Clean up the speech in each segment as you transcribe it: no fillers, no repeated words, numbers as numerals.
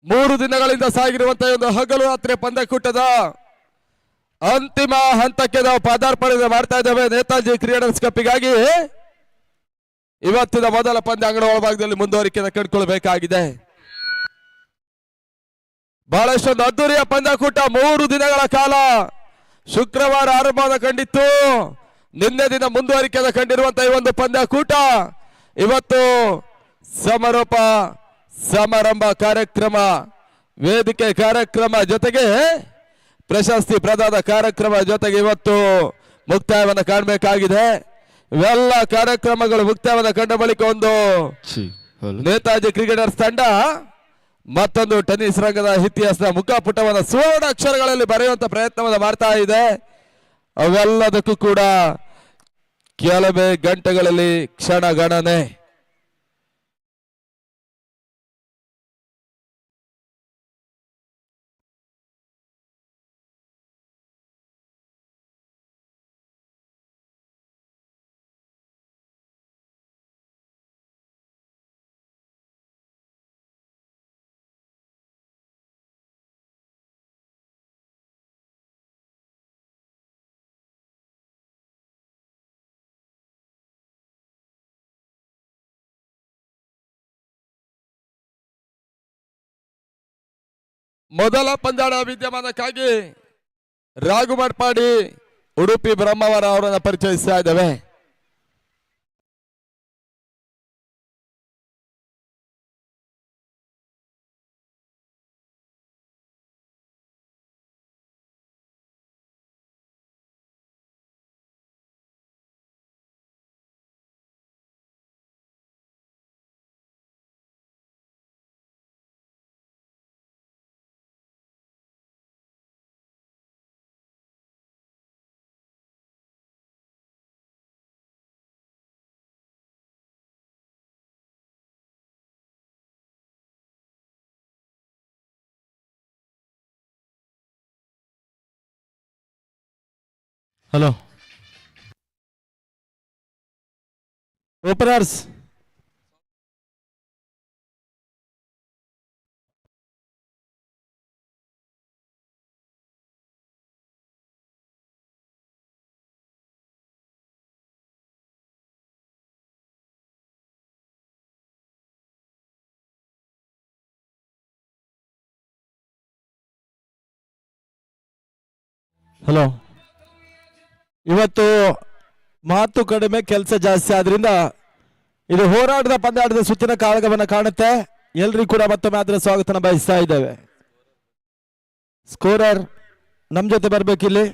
3 ದಿನಗಳಿಂದ ಸಾಗಿರುವಂತಹ ಒಂದು ಹಗಲು ರಾತ್ರಿ ಪಂದ್ಯಕೂಟದ ಅಂತಿಮ ಹಂತಕ್ಕೆ ನಾವು ಪದಾರ್ಪಣೆ ಮಾಡ್ತಾ ಇದ್ದೇವೆ. ನೇತಾಜಿ ಕ್ರೀಡರ್ಸ್ ಕಪ್ಪಿಗಾಗಿ ಇವತ್ತಿನ ಮೊದಲ ಪಂದ್ಯ ಅಂಗಡಿ ಒಳಭಾಗದಲ್ಲಿ ಮುಂದುವರಿಕೆಯನ್ನು ಕಂಡುಕೊಳ್ಳಬೇಕಾಗಿದೆ. ಬಹಳಷ್ಟೊಂದು ಅದ್ದೂರಿಯ ಪಂದ್ಯಕೂಟ 3 ದಿನಗಳ ಕಾಲ ಶುಕ್ರವಾರ ಆರಂಭ ಕಂಡಿತ್ತು. ನಿನ್ನೆ ದಿನ ಮುಂದುವರಿಕೆಯನ್ನು ಕಂಡಿರುವಂತಹ ಈ ಒಂದು ಪಂದ್ಯಕೂಟ ಇವತ್ತು ಸಮಾರೋಪ ಸಮಾರಂಭ ಕಾರ್ಯಕ್ರಮ, ವೇದಿಕೆ ಕಾರ್ಯಕ್ರಮ ಜೊತೆಗೆ ಪ್ರಶಸ್ತಿ ಪ್ರದಾನ ಕಾರ್ಯಕ್ರಮ ಜೊತೆಗೆ ಇವತ್ತು ಮುಕ್ತಾಯವನ್ನು ಕಾಣಬೇಕಾಗಿದೆ. ಇವೆಲ್ಲ ಕಾರ್ಯಕ್ರಮಗಳು ಮುಕ್ತಾಯವನ್ನು ಕಂಡ ಬಳಿಕ ಒಂದು ನೇತಾಜಿ ಕ್ರಿಕೆಟರ್ಸ್ ತಂಡ ಮತ್ತೊಂದು ಟೆನ್ನಿಸ್ ರಂಗದ ಇತಿಹಾಸದ ಮುಖಪುಟವನ್ನು ಸುವರ್ಣ ಅಕ್ಷರಗಳಲ್ಲಿ ಬರೆಯುವಂತ ಪ್ರಯತ್ನವನ್ನು ಮಾಡ್ತಾ ಇದೆ. ಅವೆಲ್ಲದಕ್ಕೂ ಕೂಡ ಕೆಲವೇ ಗಂಟೆಗಳಲ್ಲಿ ಕ್ಷಣಗಣನೆ. ಮೊದಲ ಪಂದ್ಯಾಟ ವಿದ್ಯಮಾನಕ್ಕಾಗಿ ರಾಘು ಮಡ್ಪಾಡಿ, ಉಡುಪಿ ಬ್ರಹ್ಮಾವರ ಅವರನ್ನು ಪರಿಚಯಿಸ್ತಾ ಇದ್ದೇವೆ. Hello openers, hello. ಇವತ್ತು ಮಾತು ಕಡಿಮೆ ಕೆಲಸ ಜಾಸ್ತಿ ಆದ್ರಿಂದ ಇದು ಹೋರಾಟದ ಪಂದ್ಯಾಟದ ಸುತ್ತಿನ ಕಾಳಗವನ್ನು ಕಾಣುತ್ತೆ. ಎಲ್ರಿಗೂ ಕೂಡ ಮತ್ತೊಮ್ಮೆ ಅದರ ಸ್ವಾಗತನ ಬಯಸ್ತಾ ಇದ್ದೇವೆ. ಸ್ಕೋರರ್ ನಮ್ಮ ಜೊತೆ ಬರ್ಬೇಕಿಲ್ಲಿ.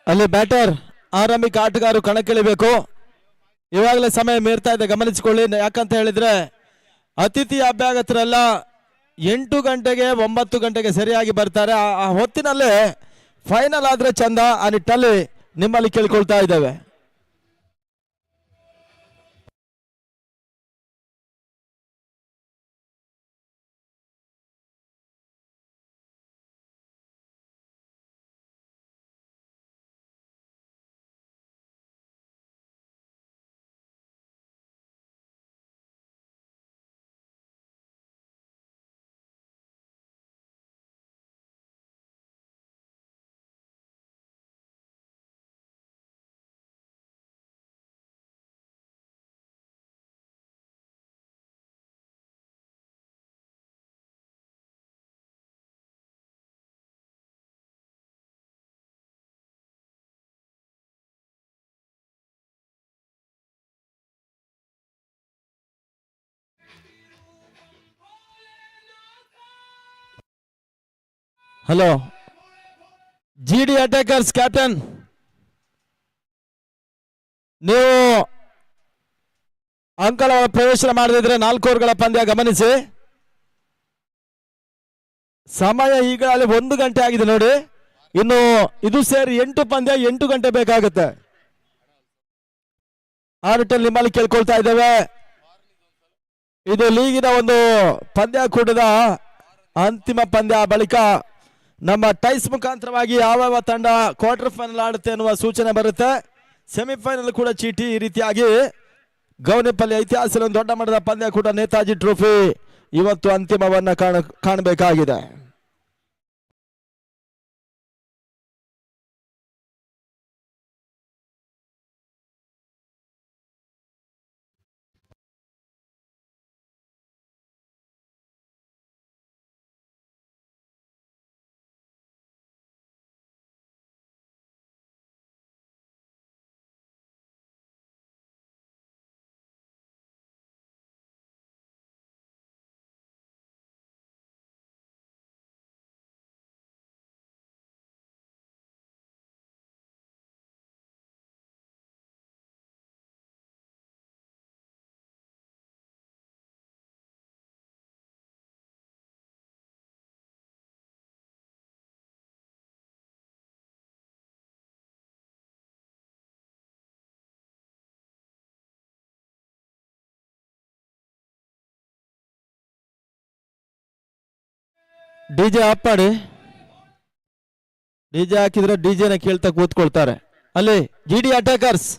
ಅಲ್ಲಿ ಬ್ಯಾಟರ್ ಆರಂಭಿಕ ಆಟಗಾರರು ಕಣಕ್ಕಿಳಿಬೇಕು. ಇವಾಗಲೇ ಸಮಯ ಮೀರ್ತಾ ಇದೆ, ಗಮನಿಸಿಕೊಳ್ಳಿ. ಯಾಕಂತ ಹೇಳಿದ್ರೆ ಅತಿಥಿ ಅಭ್ಯಾಗತರೆಲ್ಲ 8 ಗಂಟೆಗೆ 9 ಗಂಟೆಗೆ ಸರಿಯಾಗಿ ಬರ್ತಾರೆ. ಆ ಹೊತ್ತಿನಲ್ಲೇ ಫೈನಲ್ ಆದ್ರೆ ಚಂದ. ಆ ನಿಟ್ಟಲ್ಲಿ ನಿಮ್ಮಲ್ಲಿ ಕೇಳ್ಕೊಳ್ತಾ ಇದ್ದೇವೆ. Hello, G D attackers captain, ನೀವು ಅಂಕಲ ಪ್ರವೇಶ ಮಾಡದಿದ್ರೆ 4 ಓವರ್ಗಳ ಪಂದ್ಯ ಗಮನಿಸಿ. ಸಮಯ ಈಗಾಗಲೇ 1 ಗಂಟೆ ಆಗಿದೆ ನೋಡಿ. ಇನ್ನು ಇದು ಸೇರಿ 8 ಪಂದ್ಯ, 8 ಗಂಟೆ ಬೇಕಾಗುತ್ತೆ. ಆ ನಿಟ್ಟಲ್ಲಿ ನಿಮ್ಮಲ್ಲಿ ಕೇಳ್ಕೊಳ್ತಾ ಇದ್ದೇವೆ. ಇದು ಲೀಗಿನ ಒಂದು ಪಂದ್ಯಾಕೂಟದ ಅಂತಿಮ ಪಂದ್ಯ. ಬಳಿಕ ನಮ್ಮ ಟೈಸ್ ಮುಖಾಂತರವಾಗಿ ಯಾವ ತಂಡ ಕ್ವಾರ್ಟರ್ ಫೈನಲ್ ಆಡುತ್ತೆ ಎನ್ನುವ ಸೂಚನೆ ಬರುತ್ತೆ. ಸೆಮಿಫೈನಲ್ ಕೂಡ ಚೀಟಿ. ಈ ರೀತಿಯಾಗಿ ಗೌನಿಪಲ್ಲಿ ಐತಿಹಾಸಿಕ ಒಂದು ದೊಡ್ಡ ಮಟ್ಟದ ಪಂದ್ಯಾಕೂಟ ನೇತಾಜಿ ಟ್ರೋಫಿ ಇವತ್ತು ಅಂತಿಮವನ್ನ ಕಾಣಬೇಕಾಗಿದೆ. ಡಿಜೆ ಆಫ್ ಮಾಡಿ. ಡಿಜೆ ಹಾಕಿದ್ರೆ ಡಿಜೆನ ಕೇಳ್ತಾ ಕೂತ್ಕೊಳ್ತಾರೆ. ಅಲ್ಲಿ ಜಿ ಡಿ ಅಟ್ಯಾಕರ್ಸ್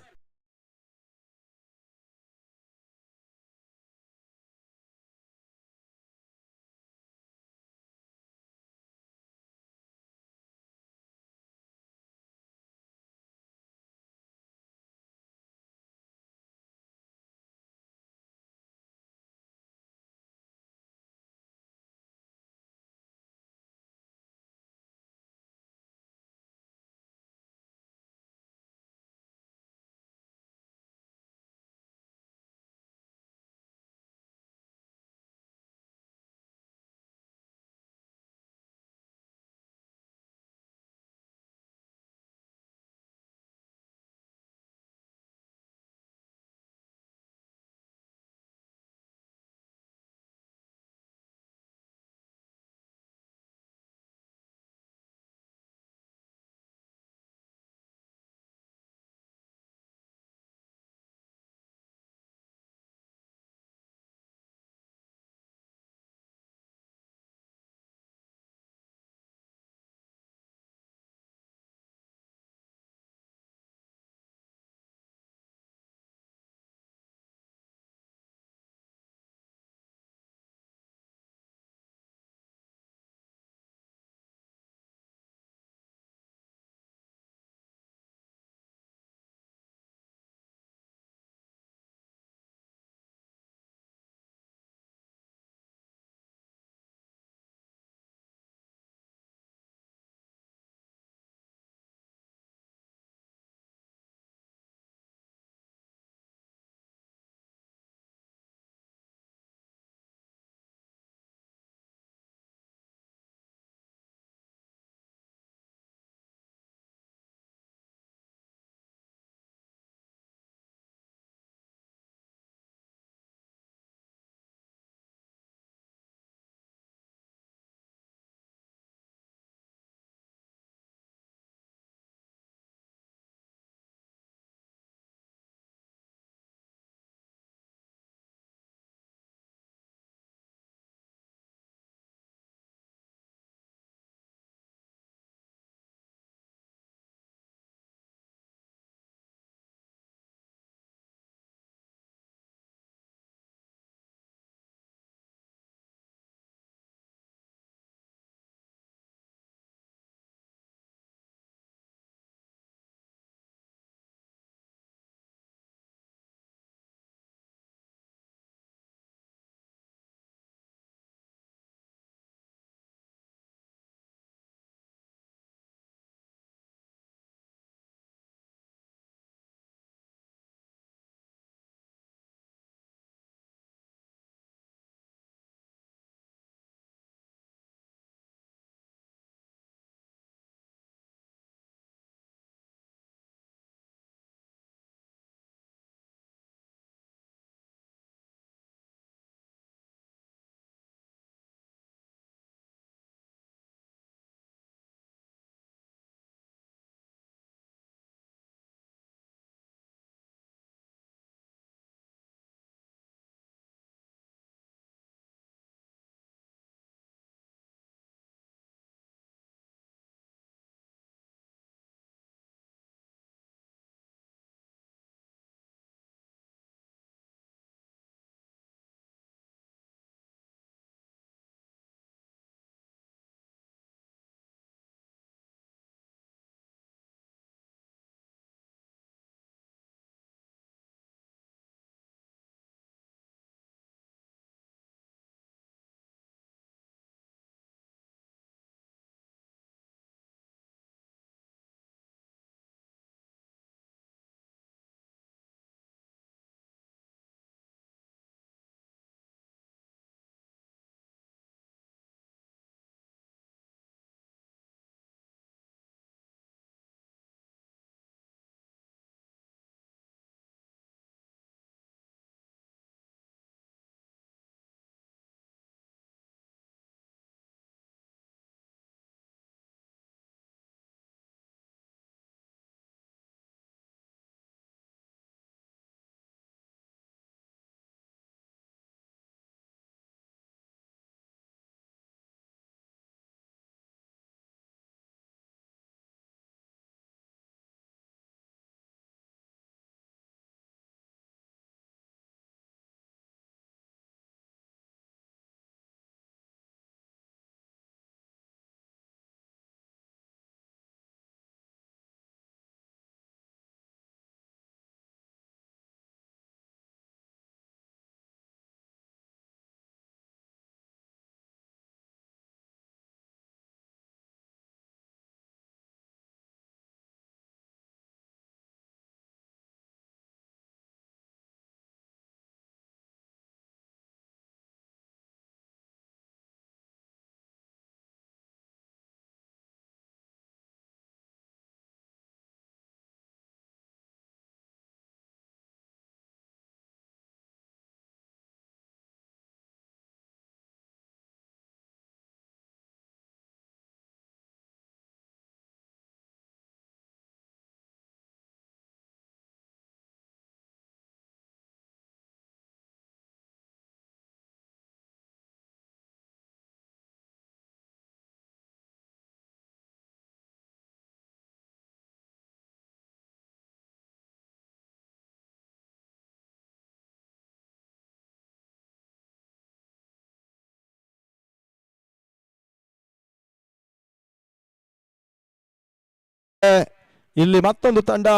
ಇಲ್ಲಿ ಮತ್ತೊಂದು ತಂಡ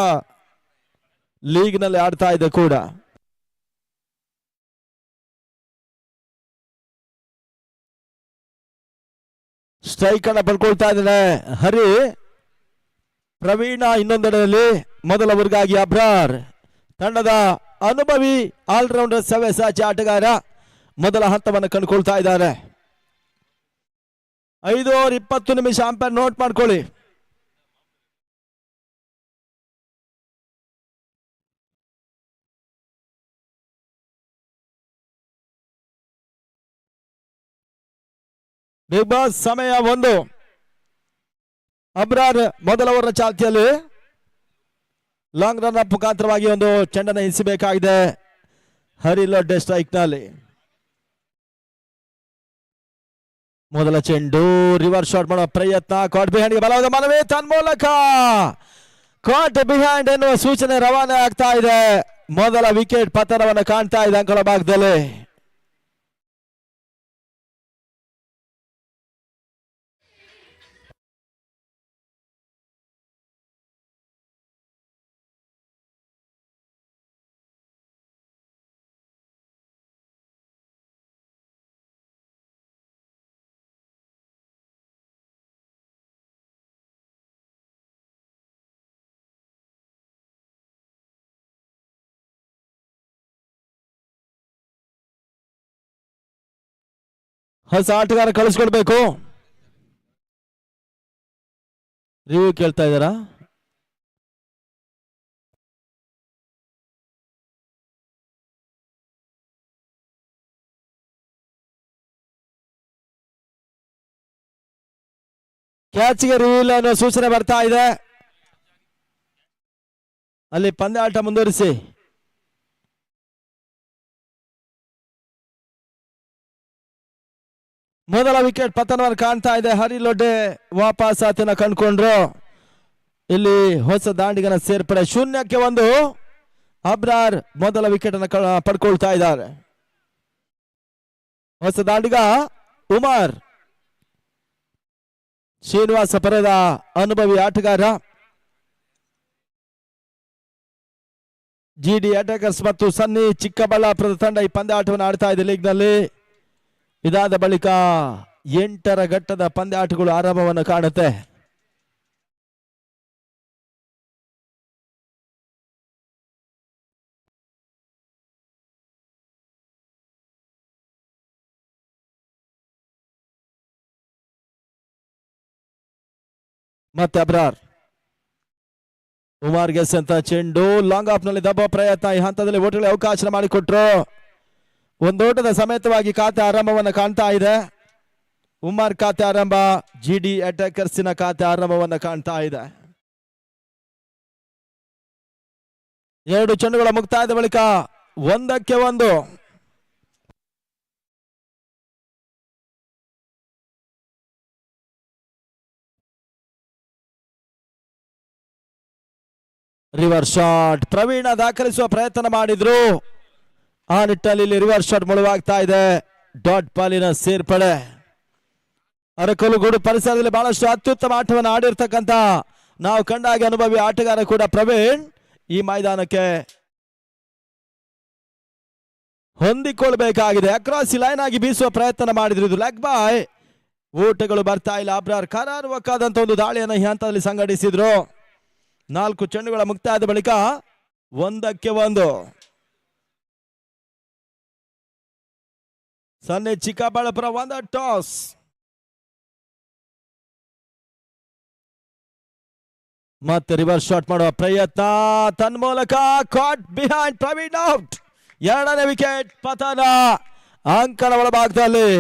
ಲೀಗ್ನಲ್ಲಿ ಆಡ್ತಾ ಇದೆ ಕೂಡ. ಸ್ಟ್ರೈಕ್ ಅನ್ನ ಪಡ್ಕೊಳ್ತಾ ಇದ್ದಾನೆ ಹರಿ. ಪ್ರವೀಣ ಇನ್ನೊಂದೆಡೆಯಲ್ಲಿ ಮೊದಲ ವರ್ಗಾಗಿ ಅಬ್ರಾರ್ ತಂಡದ ಅನುಭವಿ ಆಲ್ರೌಂಡರ್ ಸವ್ಯಸಾಚಿ ಆಟಗಾರ ಮೊದಲ ಹಂತವನ್ನು ಕಂಡುಕೊಳ್ತಾ ಇದ್ದಾರೆ. 5 ಓವರ್ 20 ನಿಮಿಷ. ಅಂಪೈರ್ ನೋಟ್ ಮಾಡ್ಕೊಳ್ಳಿ. ಬಿಗ್ ಬಾಸ್ ಸಮಯ 1. ಅಬ್ರಾರ್ ಮೊದಲ ಓವರ್ ಚಾಲ್ತಿಯಲ್ಲಿ ಲಾಂಗ್ ರನ್ ಅಪ್ ಮುಖಾಂತರವಾಗಿ ಒಂದು ಚೆಂಡನ್ನು ಇಳಿಸಬೇಕಾಗಿದೆ. ಹರಿಲೊಡ್ಡೆ ಸ್ಟ್ರೈಕ್ ನಲ್ಲಿ ಮೊದಲ ಚೆಂಡು ರಿವರ್ಸ್ ಶಾಟ್ ಮಾಡುವ ಪ್ರಯತ್ನ. ಕಾಟ್ ಬಿಹೈಂಡ್ ಗೆ ಬಲವಾದ ಮನವಿ ತನ್ಮೂಲಕ ಕಾಟ್ ಬಿಹೈಂಡ್ ಎನ್ನುವ ಸೂಚನೆ ರವಾನೆ ಆಗ್ತಾ ಇದೆ. ಮೊದಲ ವಿಕೆಟ್ ಪತನವನ್ನು ಕಾಣ್ತಾ ಇದೆ ಅಂಕಣ ಭಾಗದಲ್ಲಿ. ಹೊಸ ಆಟಗಾರ ಕಳಿಸ್ಕೊಡ್ಬೇಕು. ರಿವ್ಯೂ ಕೇಳ್ತಾ ಇದ್ದಾರಾ? ಕ್ಯಾಚ್ಗೆ ರಿವ್ಯೂ ಇಲ್ಲ ಅನ್ನೋ ಸೂಚನೆ ಬರ್ತಾ ಇದೆ. ಅಲ್ಲಿ ಪಂದ್ಯಾಟ ಮುಂದುವರಿಸಿ. ಮೊದಲ ವಿಕೆಟ್ ಪತನವನ್ನು ಕಾಣ್ತಾ ಇದೆ. ಹರಿಲೊಡ್ಡೆ ವಾಪಸ್ ಆತನ ಕಂಡುಕೊಂಡ್ರು. ಇಲ್ಲಿ ಹೊಸ ದಾಂಡಿಗನ ಸೇರ್ಪಡೆ. 0-1 ಅಬ್ರಾರ್ ಮೊದಲ ವಿಕೆಟ್ ಅನ್ನು ಪಡ್ಕೊಳ್ತಾ ಇದ್ದಾರೆ. ಹೊಸ ದಾಂಡಿಗ ಉಮರ್ ಶ್ರೀನಿವಾಸ ಪರದ ಅನುಭವಿ ಆಟಗಾರ. ಜಿಡಿ ಅಟ್ಯಾಕರ್ಸ್ ಮತ್ತು ಸನ್ನಿ ಚಿಕ್ಕಬಳ್ಳಾಪುರದ ತಂಡ ಈ ಪಂದ್ಯಾಟವನ್ನು ಆಡ್ತಾ ಇದೆ ಲೀಗ್ನಲ್ಲಿ. ಇದಾದ ಬಳಿಕ 8ರ ಘಟ್ಟದ ಪಂದ್ಯಾಟಗಳು ಆರಂಭವನ್ನು ಕಾಣುತ್ತೆ. ಮತ್ತೆ ಅಬ್ರಾರ್ ಉಮಾರ್ ಗೆಸ್ ಅಂತ ಚೆಂಡು ಲಾಂಗ್ ಆಫ್ ನಲ್ಲಿ ದಬ್ಬ ಪ್ರಯತ್ನ. ಈ ಹಂತದಲ್ಲಿ ಓಟಗಳಿಗೆ ಅವಕಾಶ ಮಾಡಿಕೊಟ್ರು. ಒಂದೋಟದ ಸಮೇತವಾಗಿ ಖಾತೆ ಆರಂಭವನ್ನು ಕಾಣ್ತಾ ಇದೆ. ಉಮಾರ್ ಖಾತೆ ಆರಂಭ, ಜಿಡಿ ಅಟ್ಯಾಕರ್ಸಿನ ಖಾತೆ ಆರಂಭವನ್ನು ಕಾಣ್ತಾ ಇದೆ. 2 ಚೆಂಡುಗಳ ಮುಕ್ತಾಯದ ಬಳಿಕ 1-1 ರಿವರ್ಸ್ ಶಾಟ್. ಪ್ರವೀಣ ದಾಖಲಿಸುವ ಪ್ರಯತ್ನ ಮಾಡಿದ್ರು. ಆ ನಿಟ್ಟಿನಲ್ಲಿ ರಿವರ್ಸ್ ಶಾಟ್ ಮುಳುವಾಗ್ತಾ ಇದೆ. ಡಾಟ್ ಪಾಲಿನ ಸೇರ್ಪಡೆ. ಅರಕಲುಗೂಡು ಪರಿಸರದಲ್ಲಿ ಬಹಳಷ್ಟು ಅತ್ಯುತ್ತಮ ಆಟವನ್ನು ಆಡಿರ್ತಕ್ಕಂಥ ನಾವು ಕಂಡಾಗ ಅನುಭವಿ ಆಟಗಾರ ಕೂಡ ಪ್ರವೀಣ್ ಈ ಮೈದಾನಕ್ಕೆ ಹೊಂದಿಕೊಳ್ಬೇಕಾಗಿದೆ. ಅಕ್ರಾಸ್ ಲೈನ್ ಆಗಿ ಬೀಸುವ ಪ್ರಯತ್ನ ಮಾಡಿದ್ರು. ಇದು ಲೆಗ್ ಬಾಯ್. ಓಟಗಳು ಬರ್ತಾ ಇಲ್ಲ. ಅಬ್ರಾರ್ ಕರಾರುವಕ್ಕಾದಂತ ಒಂದು ದಾಳಿಯನ್ನು ಈ ಹಂತದಲ್ಲಿ ಸಂಘಟಿಸಿದ್ರು. 4 ಚೆಂಡುಗಳ ಮುಕ್ತಾಯದ ಬಳಿಕ 1-1 ಸನ್ನೆ ಚಿಕ್ಕಬಳ್ಳಾಪುರ 1 ಟಾಸ್. ಮತ್ತೆ ರಿವರ್ಸ್ ಶಾಟ್ ಮಾಡುವ ಪ್ರಯತ್ನ. ತನ್ಮೂಲಕ ಕಾಟ್ ಬಿಹೈಂಡ್. ಪ್ರವೀಣ್ ಔಟ್. 2ನೇ ವಿಕೆಟ್ ಪತನ ಅಂಕಣ ಒಳಭಾಗದಲ್ಲಿ.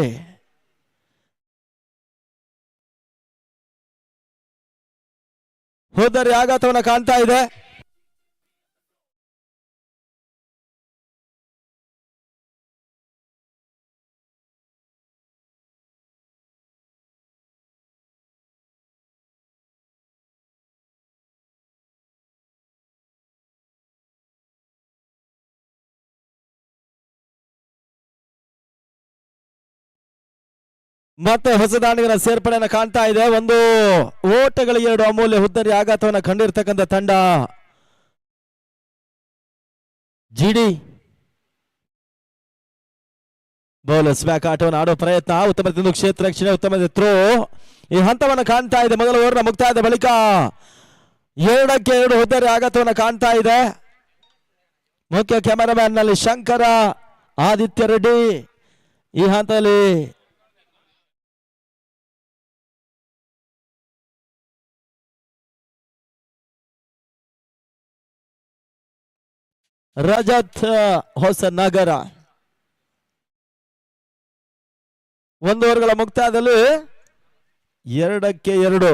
ಹೋದರೆ ಆಘಾತವನ್ನು ಕಾಣ್ತಾ ಇದೆ. ಮತ್ತೆ ಹೊಸ ದಾಂಡಿಗರ ಸೇರ್ಪಡೆಯನ್ನು ಕಾಣ್ತಾ ಇದೆ. ಒಂದು ಓಟಗಳಿಗೆ 2 ಅಮೂಲ್ಯ ಹುದ್ದರಿ ಆಘಾತವನ್ನು ಕಂಡಿರ್ತಕ್ಕಂಥ ತಂಡ ಜಿಡಿ. ಬೌಲರ್ಸ್ ಬ್ಯಾಕ್ ಆಟವನ್ನು ಆಡೋ ಪ್ರಯತ್ನ, ಉತ್ತಮ ಕ್ಷೇತ್ರ ರಕ್ಷಣೆ, ಉತ್ತಮ ಥ್ರೋ. ಈ ಹಂತವನ್ನು ಕಾಣ್ತಾ ಇದೆ. ಮೊದಲ ಓವರ್ನ ಮುಕ್ತಾಯದ ಬಳಿಕ 2ಕ್ಕೆ 2 ಹುದ್ದರಿ ಆಘಾತವನ್ನು ಕಾಣ್ತಾ ಇದೆ. ಮುಖ್ಯ ಕ್ಯಾಮೆರಾಮ್ಯಾನ್ ನಲ್ಲಿ ಶಂಕರ, ಆದಿತ್ಯ ರೆಡ್ಡಿ ಈ ಹಂತದಲ್ಲಿ ರಜತ್ ಹೊಸನಗರ. 1 ಓವರ್ಗಳ ಮುಕ್ತಾಯದಲ್ಲಿ 2ಕ್ಕೆ 2.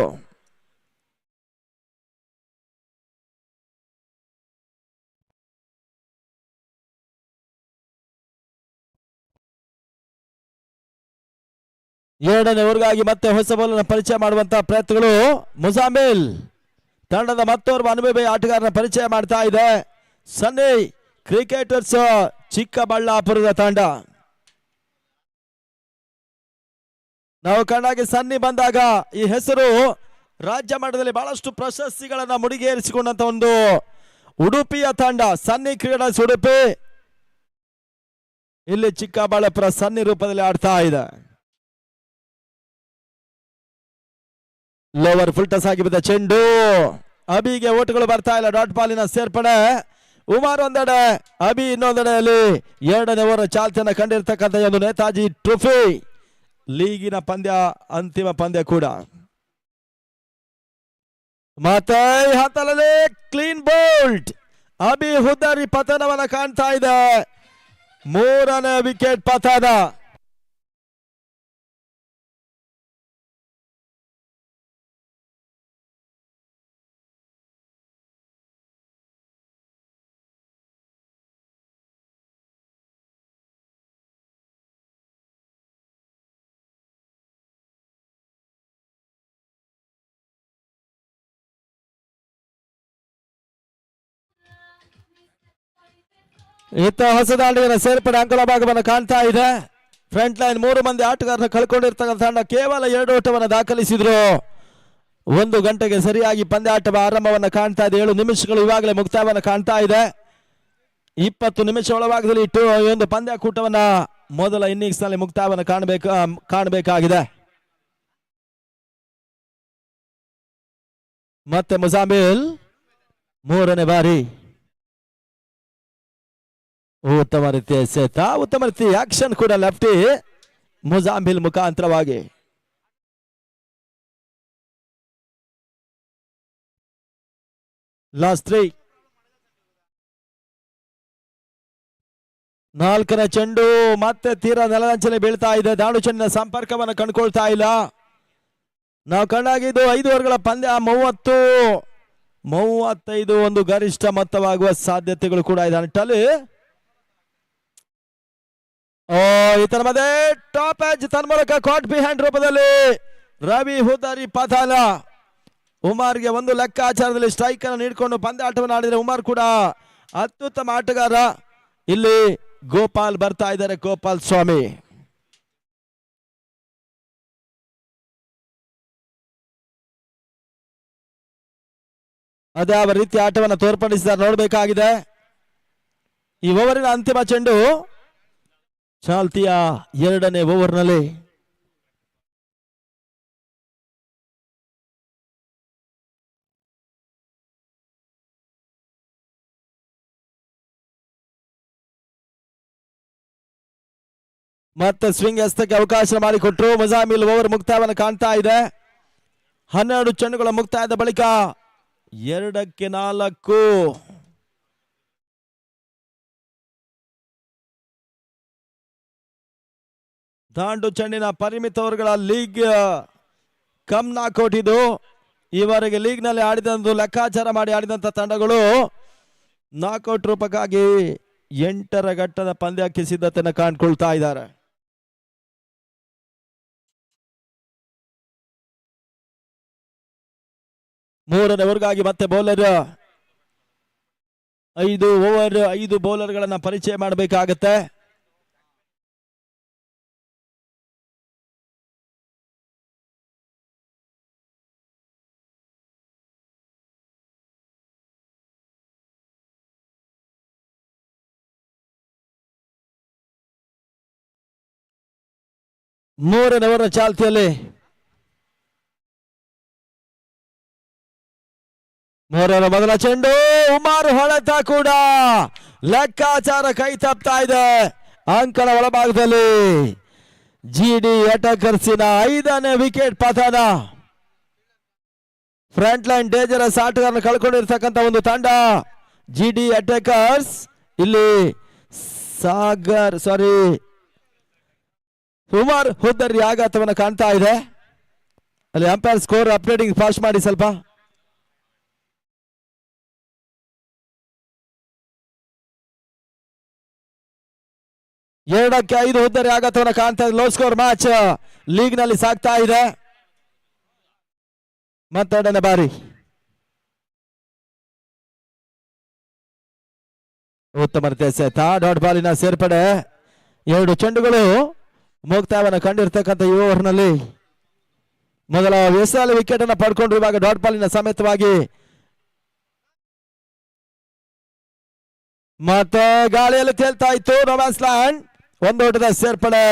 ಎರಡನೇ ಓವರ್ಗಾಗಿ ಮತ್ತೆ ಹೊಸ ಬಾಲನ್ನು ಪರಿಚಯ ಮಾಡುವಂತಹ ಪ್ರಯತ್ನಗಳು. ಮುಜಾಮಿಲ್ ತಂಡದ ಮತ್ತೋರ್ವ ಅನುಭವಿ ಆಟಗಾರನ ಪರಿಚಯ ಮಾಡ್ತಾ ಇದೆ. ಸನ್ನಿ ಕ್ರಿಕೆಟರ್ಸ್ ಚಿಕ್ಕಬಳ್ಳಾಪುರದ ತಂಡ. ನಾವು ಕಂಡಾಗೆ ಸನ್ನಿ ಬಂದಾಗ ಈ ಹೆಸರು ರಾಜ್ಯ ಮಟ್ಟದಲ್ಲಿ ಬಹಳಷ್ಟು ಪ್ರಶಸ್ತಿಗಳನ್ನ ಮುಡಿಗೇರಿಸಿಕೊಂಡಂತ ಒಂದು ಉಡುಪಿಯ ತಂಡ ಸನ್ನಿ ಕ್ರೀಡಾಸ್ ಉಡುಪಿ. ಇಲ್ಲಿ ಚಿಕ್ಕಬಳ್ಳಾಪುರ ಸನ್ನಿ ರೂಪದಲ್ಲಿ ಆಡ್ತಾ ಇದೆ. ಲೋವರ್ ಫುಲ್ ಟಸ್ ಆಗಿ ಬಿದ್ದ ಚೆಂಡು. ಅಬಿಗೆ ಓಟುಗಳು ಬರ್ತಾ ಇಲ್ಲ. ಡಾಟ್ ಬಾಲಿನ ಸೇರ್ಪಡೆ. ಉಮಾರ್ ಒಂದೆಡೆ, ಅಬಿ ಇನ್ನೊಂದೆಡೆಯಲ್ಲಿ 2ನೇ ಓವರ್ ಚಾಲ್ತಿಯನ್ನು ಕಂಡಿರ್ತಕ್ಕಂಥ ಒಂದು ನೇತಾಜಿ ಟ್ರೋಫಿ ಲೀಗಿನ ಪಂದ್ಯ, ಅಂತಿಮ ಪಂದ್ಯ ಕೂಡ. ಮತ್ತೆ ಹತ್ತಲಲ್ಲಿ ಕ್ಲೀನ್ ಬೋಲ್ಟ್. ಅಬಿ ಹುದ್ದರಿ ಪತನವನ್ನ ಕಾಣ್ತಾ ಇದೆ. 3ನೇ ವಿಕೆಟ್ ಪತನ. ಇತ್ತ ಹೊಸ ದಾಂಡಿಗರ ಸೇರ್ಪಡೆ ಅಂಕಲ ಭಾಗವನ್ನು ಕಾಣ್ತಾ ಇದೆ. ಫ್ರಂಟ್ ಲೈನ್ 3 ಮಂದಿ ಆಟಗಾರನ ಕಳ್ಕೊಂಡಿರ್ತಕ್ಕಂಥ ತಂಡ ಕೇವಲ 2 ಓಟವನ್ನು ದಾಖಲಿಸಿದ್ರು. 1 ಗಂಟೆಗೆ ಸರಿಯಾಗಿ ಪಂದ್ಯಾಟದ ಆರಂಭವನ್ನು ಕಾಣ್ತಾ ಇದೆ. 7 ನಿಮಿಷಗಳು ಇವಾಗಲೇ ಮುಕ್ತಾಯವನ್ನು ಕಾಣ್ತಾ ಇದೆ. 20 ನಿಮಿಷ ಒಳಭಾಗದಲ್ಲಿ ಒಂದು ಪಂದ್ಯಾಕೂಟವನ್ನ ಮೊದಲ ಇನ್ನಿಂಗ್ಸ್ ನಲ್ಲಿ ಮುಕ್ತಾಯವನ್ನು ಕಾಣಬೇಕಾಗಿದೆ. ಮತ್ತೆ ಮುಜಾಮಿಲ್ 3ನೇ ಬಾರಿ ಉತ್ತಮ ರೀತಿಯ ಎಸೆತ, ಉತ್ತಮ ರೀತಿಯ ಆಕ್ಷನ್ ಕೂಡ ಲೆಫ್ಟಿ ಮುಜಾಮಿಲ್ ಮುಖಾಂತರವಾಗಿ. ಲಾಸ್ಟ್ 3. 4ನೇ ಚೆಂಡು ಮತ್ತೆ ತೀರಾ ನೆಲದಂಚನೆ ಬೀಳ್ತಾ ಇದೆ. ದಾಂಡು ಚೆಂಡಿನ ಸಂಪರ್ಕವನ್ನು ಕಂಡುಕೊಳ್ತಾ ಇಲ್ಲ. ನಾವು ಕಂಡಾಗಿದ್ದು 5 ಓವರ್ಗಳ ಪಂದ್ಯ 30-35 ಒಂದು ಗರಿಷ್ಠ ಮೊತ್ತವಾಗುವ ಸಾಧ್ಯತೆಗಳು ಕೂಡ ಇದೆ. ನಿಟ್ಟಲ್ಲಿ ಇತರ ಮಧ್ಯೆ ಟಾಪ್ ಎಜ್ ತನ್ಮೂಲಕ ಕಾಟ್ ಬಿಹೈಂಡ್ ರೂಪದಲ್ಲಿ ರವಿ ಹುದ್ದಾರಿ ಪತಾಲ. ಉಮಾರ್ಗೆ ಒಂದು ಲೆಕ್ಕಾಚಾರದಲ್ಲಿ ಸ್ಟ್ರೈಕ್ ಅನ್ನು ನೀಡಿಕೊಂಡು ಪಂದ್ಯಾಟವನ್ನು ಆಡಿದರೆ ಉಮಾರ್ ಕೂಡ ಅತ್ಯುತ್ತಮ ಆಟಗಾರ. ಇಲ್ಲಿ ಗೋಪಾಲ್ ಬರ್ತಾ ಇದ್ದಾರೆ, ಗೋಪಾಲ್ ಸ್ವಾಮಿ. ಅದ್ಯಾವ ರೀತಿ ಆಟವನ್ನು ತೋರ್ಪಡಿಸಿದ್ದಾರೆ ನೋಡಬೇಕಾಗಿದೆ. ಈ ಓವರಿನ ಅಂತಿಮ ಚೆಂಡು ಚಾಲ್ತಿಯ 2ನೇ ಓವರ್ನಲ್ಲಿ ಮತ್ತೆ ಸ್ವಿಂಗ್ ಎಸ್ತಕ್ಕೆ ಅವಕಾಶ ಮಾಡಿಕೊಟ್ರು. ಮುಜಾಮಿಲ್ ಓವರ್ ಮುಕ್ತಾಯವನ್ನು ಕಾಣ್ತಾ ಇದೆ. 12 ಚೆಂಡುಗಳ ಮುಕ್ತಾಯದ ಬಳಿಕ 2ಕ್ಕೆ 4. ದಾಂಡು ಚೆಂಡಿನ ಪರಿಮಿತ ಓವರ್ಗಳ ಲೀಗ್ ಕಮ್ ನಾಕೌಟ್ ಇದು. ಈವರೆಗೆ ಲೀಗ್ ನಲ್ಲಿ ಆಡಿದಂದು ಲೆಕ್ಕಾಚಾರ ಮಾಡಿ ಆಡಿದಂತ ತಂಡಗಳು ನಾಕೌಟ್ ರೂಪಕ್ಕಾಗಿ 8ರ ಘಟ್ಟದ ಪಂದ್ಯಕ್ಕೆ ಸಿದ್ಧತೆಯನ್ನು ಕಾಣ್ಕೊಳ್ತಾ ಇದ್ದಾರೆ. ಮೂರನೇ ಓವರ್ಗಾಗಿ ಮತ್ತೆ ಬೌಲರ್ 5 ಓವರ್ 5 ಬೌಲರ್ಗಳನ್ನ ಪರಿಚಯ ಮಾಡಬೇಕಾಗತ್ತೆ. ಮೂರನೇ ಓವರ್ ಚಾಲ್ತಿಯಲ್ಲಿ ಮೂರರ ಮೊದಲ ಚೆಂಡು ಉಮಾರು ಹೊಡೆತ ಕೂಡ ಲೆಕ್ಕಾಚಾರ ಕೈ ತಪ್ತಾ ಇದೆ. ಅಂಕಣ ಒಳಭಾಗದಲ್ಲಿ ಜಿಡಿ ಅಟಕರ್ಸಿನ 5ನೇ ವಿಕೆಟ್ ಪತನ. ಫ್ರಂಟ್ ಲೈನ್ ಡೇಂಜರಸ್ ಆಟಗಾರನ ಕಳ್ಕೊಂಡಿರ್ತಕ್ಕಂಥ ಒಂದು ತಂಡ ಜಿಡಿ ಅಟಕರ್ಸ್. ಇಲ್ಲಿ ಉಮರ್ ಹುದ್ದರಿ ಆಘಾತವನ್ನು ಕಾಣ್ತಾ ಇದೆ. ಅಲ್ಲಿ ಅಂಪೈರ್ ಸ್ಕೋರ್ ಅಪ್ಡೇಟಿಂಗ್ ಫಾಸ್ಟ್ ಮಾಡಿ ಸ್ವಲ್ಪ. ಎರಡಕ್ಕೆ 5 ಹುದ್ದರಿ ಆಘಾತವನ್ನು ಕಾಣ್ತಾ ಇದೆ. ಲೋ ಸ್ಕೋರ್ ಮ್ಯಾಚ್ ಲೀಗ್ ನಲ್ಲಿ ಸಾಗ್ತಾ ಇದೆ. ಮತ್ತೆರಡನೇ ಬಾರಿ ಉತ್ತಮ ಎಸೆತ. ಡಾಟ್ ಬಾಲಿನ ಸೇರ್ಪಡೆ. 2 ಚೆಂಡುಗಳು ಮುಕ್ತಾಯವನ್ನು ಕಂಡಿರ್ತಕ್ಕಂಥ ಈ ಓವರ್ನಲ್ಲಿ ಮೊದಲ ಎಸೆಯಲ್ಲಿ ವಿಕೆಟ್ ಅನ್ನು ಪಡ್ಕೊಂಡಿರುವಾಗ ಡಾಟ್ ಬಾಲಿನ ಸಮೇತವಾಗಿ ಮತ್ತೆ ಗಾಳಿಯಲ್ಲಿ ತೇಲ್ತಾ ಇತ್ತು. ನೊಮ್ಯಾನ್ಸ್ ಲ್ಯಾಂಡ್. ಒಂದೋಟದ ಸೇರ್ಪಡೆ.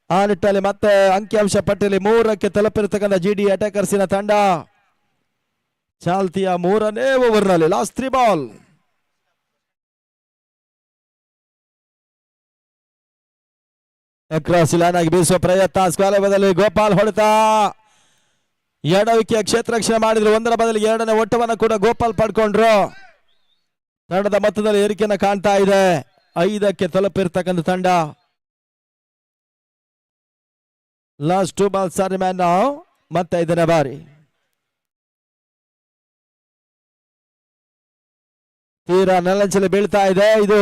ಆ ನಿಟ್ಟಲ್ಲಿ ಮತ್ತೆ ಅಂಕಿಅಂಶ ಪಟ್ಟಿಯಲ್ಲಿ 3ಕ್ಕೆ ತಲುಪಿರತಕ್ಕಂಥ ಜಿಡಿ ಅಟ್ಯಾಕರ್ಸಿನ ತಂಡ ಚಾಲ್ತಿಯ 3ನೇ ಓವರ್ನಲ್ಲಿ ಲಾಸ್ಟ್ 3 ಬಾಲ್. ಕ್ರಾಸ್ ಲೈನ್ ಆಗಿ ಬೀಸುವ ಪ್ರಯತ್ನ. ಸ್ಕ್ವೇರ್ ಬದಲಿ ಗೋಪಾಲ್ ಹೊಡೆತ. ಎಡವಿಕೆಯ ಕ್ಷೇತ್ರ ರಕ್ಷಣೆ ಮಾಡಿದ್ರು. 1ರ ಬದಲಿ 2ನೇ ಓಟವನ್ನು ಕೂಡ ಗೋಪಾಲ್ ಪಡ್ಕೊಂಡ್ರು. ತಂಡದ ಮೊತ್ತದಲ್ಲಿ ಏರಿಕೆಯನ್ನು ಕಾಣ್ತಾ ಇದೆ. 5ಕ್ಕೆ ತಲುಪಿರ್ತಕ್ಕಂಥ ತಂಡ. ಲಾಸ್ಟ್ 2 ಬಾಲ್ ಸಾರಿ ಮ್ಯಾನ್ ನಾವು. ಮತ್ತೆ 5ನೇ ಬಾರಿ ತೀರಾ ನೆಲಂಚಲಿ ಬೀಳ್ತಾ ಇದೆ. ಇದು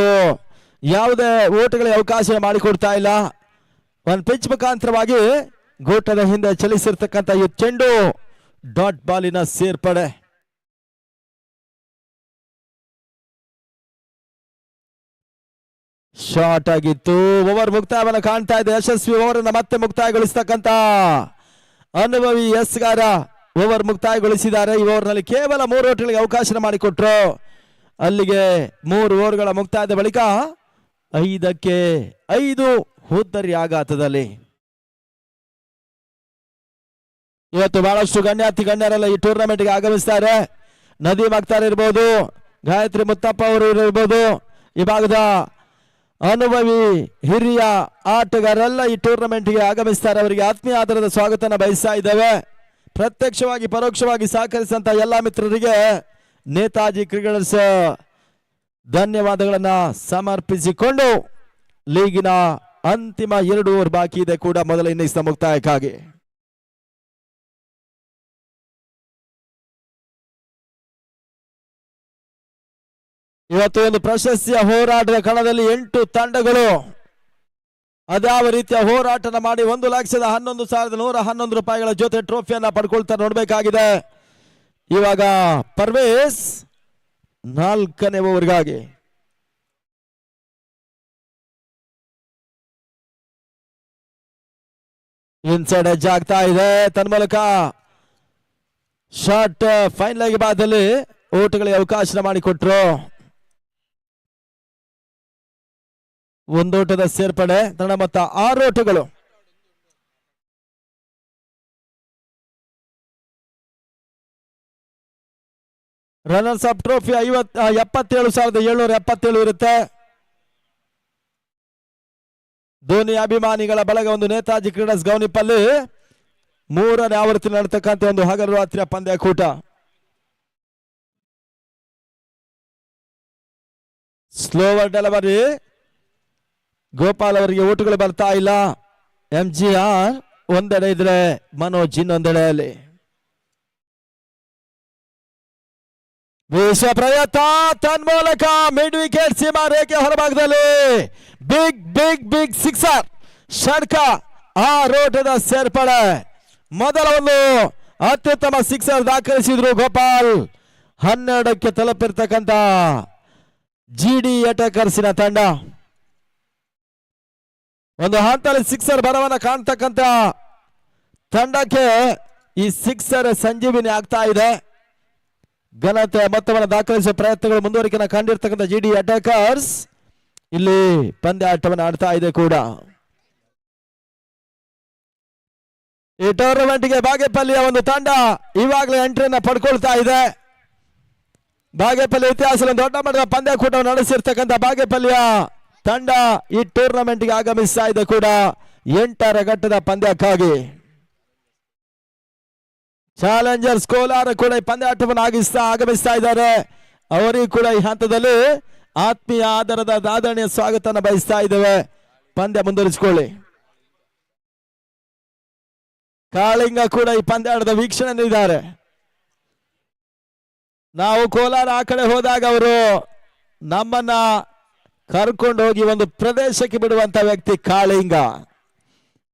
ಯಾವುದೇ ಓಟಗಳಿಗೆ ಅವಕಾಶ ಮಾಡಿಕೊಡ್ತಾ ಇಲ್ಲ. ಒಂದು ಪಿಚ್ ಮುಖಾಂತರವಾಗಿ ಗೋಟದ ಹಿಂದೆ ಚಲಿಸಿರ್ತಕ್ಕಂಥ ಈ ಚೆಂಡು ಡಾಟ್ ಬಾಲಿನ ಸೇರ್ಪಡೆ. ಶಾರ್ಟ್ ಆಗಿತ್ತು. ಓವರ್ ಮುಕ್ತಾಯವನ್ನು ಕಾಣ್ತಾ ಇದೆ. ಯಶಸ್ವಿ ಓವರ್ ಅನ್ನು ಮತ್ತೆ ಮುಕ್ತಾಯಗೊಳಿಸತಕ್ಕಂತ ಅನುಭವಿ ಎಸ್ಗಾರ ಓವರ್ ಮುಕ್ತಾಯಗೊಳಿಸಿದ್ದಾರೆ. ಈ ಓವರ್ನಲ್ಲಿ ಕೇವಲ 3 ಓಟಗಳಿಗೆ ಅವಕಾಶ ಮಾಡಿಕೊಟ್ರು. ಅಲ್ಲಿಗೆ 3 ಓವರ್ಗಳ ಮುಕ್ತಾಯದ ಬಳಿಕ 5ಕ್ಕೆ 5 ಹುದ್ದರಿ ಆಘಾತದಲ್ಲಿ. ಇವತ್ತು ಬಹಳಷ್ಟು ಗಣ್ಯಾತಿ ಗಣ್ಯರೆಲ್ಲ ಈ ಟೂರ್ನಮೆಂಟ್ಗೆ ಆಗಮಿಸ್ತಾರೆ. ನದೀಮ್ ಅಖ್ತರ್ ಇರ್ಬೋದು, ಗಾಯತ್ರಿ ಮುತ್ತಪ್ಪ ಅವರು ಇರ್ಬೋದು, ಈ ಭಾಗದ ಅನುಭವಿ ಹಿರಿಯ ಆಟಗಾರರೆಲ್ಲ ಈ ಟೂರ್ನಮೆಂಟ್ಗೆ ಆಗಮಿಸ್ತಾರೆ. ಅವರಿಗೆ ಆತ್ಮೀಯ ಆಧಾರದ ಸ್ವಾಗತನ ಬಯಸ್ತಾ ಇದ್ದೇವೆ. ಪ್ರತ್ಯಕ್ಷವಾಗಿ ಪರೋಕ್ಷವಾಗಿ ಸಹಕರಿಸಿದಂತ ಎಲ್ಲಾ ಮಿತ್ರರಿಗೆ ನೇತಾಜಿ ಕ್ರಿಕೆಟರ್ಸ್ ಧನ್ಯವಾದಗಳನ್ನ ಸಮರ್ಪಿಸಿಕೊಂಡು ಲೀಗಿನ ಅಂತಿಮ 2 ಓವರ್ ಬಾಕಿ ಇದೆ ಕೂಡ ಮೊದಲ ಇನ್ನಿಂಗ್ಸ್ ಮುಕ್ತಾಯಕ್ಕಾಗಿ. ಇವತ್ತು ಒಂದು ಪ್ರಶಸ್ತಿಯ ಹೋರಾಟದ ಕಣದಲ್ಲಿ 8 ತಂಡಗಳು ಅದ್ಯಾವ ರೀತಿಯ ಹೋರಾಟನ ಮಾಡಿ 1,11,111 ರೂಪಾಯಿಗಳ ಜೊತೆ ಟ್ರೋಫಿಯನ್ನ ಪಡ್ಕೊಳ್ತಾ ನೋಡ್ಬೇಕಾಗಿದೆ. ಇವಾಗ ಪರ್ವೇಸ್ 4ನೇ ಓವರ್ಗಾಗಿ ಇನ್ಸೈಡ್ ಎಡ್ಜ್ ಆಗ್ತಾ ಇದೆ. ತನ್ಮೂಲಕ ಶಾರ್ಟ್ ಫೈನಲ್ ಆಗಿ ಬಾದಲ್ಲಿ ಓಟಗಳಿಗೆ ಅವಕಾಶ ಮಾಡಿಕೊಟ್ರು. ಒಂದೋಟದ ಸೇರ್ಪಡೆ. ತಂಡ ಮೊತ್ತ 6 ಓಟಗಳು. ರನ್ನರ್ಸ್ ಅಪ್ ಟ್ರೋಫಿ 77,777 ಇರುತ್ತೆ. ಧೋನಿ ಅಭಿಮಾನಿಗಳ ಬಳಗ ಒಂದು ನೇತಾಜಿ ಕ್ರೀಡರ್ಸ್ ಗೌನಿಪಲ್ಲಿ 3ನೇ ಆವೃತ್ತಿ ನಡೆತಕ್ಕಂಥ ಒಂದು ಹಗಲು ರಾತ್ರಿಯ ಪಂದ್ಯಕೂಟ. Slower delivery. ಗೋಪಾಲ್ ಅವರಿಗೆ ಓಟುಗಳು ಬರ್ತಾ ಇಲ್ಲ. MGR ಒಂದೆಡೆ ಇದ್ರೆ ಮನೋಜ್ ಇನ್ನೊಂದೆಡೆಯಲ್ಲಿ. ವಿಶ್ವ ಪ್ರಯತ್ನ. ತನ್ಮೂಲಕ ಮಿಡ್ ವಿಕೆಟ್ ಸೀಮಾ ರೇಖೆ ಹೊರಭಾಗದಲ್ಲಿ ಬಿಗ್ ಬಿಗ್ ಬಿಗ್ ಸಿಕ್ಸರ್. ಷಡ್ಕ 6 ಓಟದ ಸೇರ್ಪಡೆ. ಮೊದಲ ಒಂದು ಅತ್ಯುತ್ತಮ ಸಿಕ್ಸರ್ ದಾಖಲಿಸಿದ್ರು ಗೋಪಾಲ್. 12ಕ್ಕೆ ತಲುಪಿರ್ತಕ್ಕಂಥ ಜಿಡಿ ಅಟ್ಯಾಕರ್ಸಿನ ತಂಡ. ಒಂದು ಹಂತದಲ್ಲಿ ಸಿಕ್ಸರ್ ಬರವನ್ನ ಕಾಣ್ತಕ್ಕಂಥ ತಂಡಕ್ಕೆ ಈ ಸಿಕ್ಸರ್ ಸಂಜೀವಿನಿ ಆಗ್ತಾ ಇದೆ. ಘನತೆ ಮೊತ್ತವನ್ನು ದಾಖಲಿಸುವ ಪ್ರಯತ್ನಗಳು ಮುಂದುವರಿಕೆ ಕಂಡಿರ್ತಕ್ಕಂಥ ಜಿಡಿ ಅಟ್ಯಾಕರ್ಸ್ ಇಲ್ಲಿ ಪಂದ್ಯಾಟವನ್ನು ಆಡ್ತಾ ಇದೆ ಕೂಡ. ಈ ಟೂರ್ನಮೆಂಟ್ಗೆ ಬಾಗೇಪಲ್ಲಿಯ ಒಂದು ತಂಡ ಇವಾಗಲೇ ಎಂಟ್ರಿಯನ್ನ ಪಡ್ಕೊಳ್ತಾ ಇದೆ. ಬಾಗೇಪಲ್ಲಿ ಇತಿಹಾಸದಲ್ಲಿ ದೊಡ್ಡ ಮಟ್ಟದ ಪಂದ್ಯಾಕೂಟವನ್ನು ನಡೆಸಿರ್ತಕ್ಕಂಥ ಬಾಗೇಪಲ್ಲಿಯ ತಂಡ ಈ ಟೂರ್ನಮೆಂಟ್ಗೆ ಆಗಮಿಸ್ತಾ ಇದೆ ಕೂಡ 8ರ ಘಟ್ಟದ ಪಂದ್ಯಕ್ಕಾಗಿ. ಚಾಲೆಂಜರ್ಸ್ ಕೋಲಾರ ಕೂಡ ಈ ಪಂದ್ಯಾಟವನ್ನು ಆಗಮಿಸ್ತಾ ಇದ್ದಾರೆ. ಅವರಿಗೂ ಕೂಡ ಈ ಹಂತದಲ್ಲಿ ಆತ್ಮೀಯ ಆಧಾರದ ಆದರಣೀಯ ಸ್ವಾಗತನ ಬಯಸ್ತಾ ಇದ್ದೇವೆ. ಪಂದ್ಯ ಮುಂದುವರಿಸಿಕೊಳ್ಳಿ. ಕಾಳಿಂಗ ಕೂಡ ಈ ಪಂದ್ಯಾಟದ ವೀಕ್ಷಣೆಯಲ್ಲಿದ್ದಾರೆ. ನಾವು ಕೋಲಾರ ಆ ಕಡೆ ಹೋದಾಗ ಅವರು ನಮ್ಮನ್ನ ಕರ್ಕೊಂಡು ಹೋಗಿ ಒಂದು ಪ್ರದೇಶಕ್ಕೆ ಬಿಡುವಂತ ವ್ಯಕ್ತಿ ಕಾಳಿಂಗ.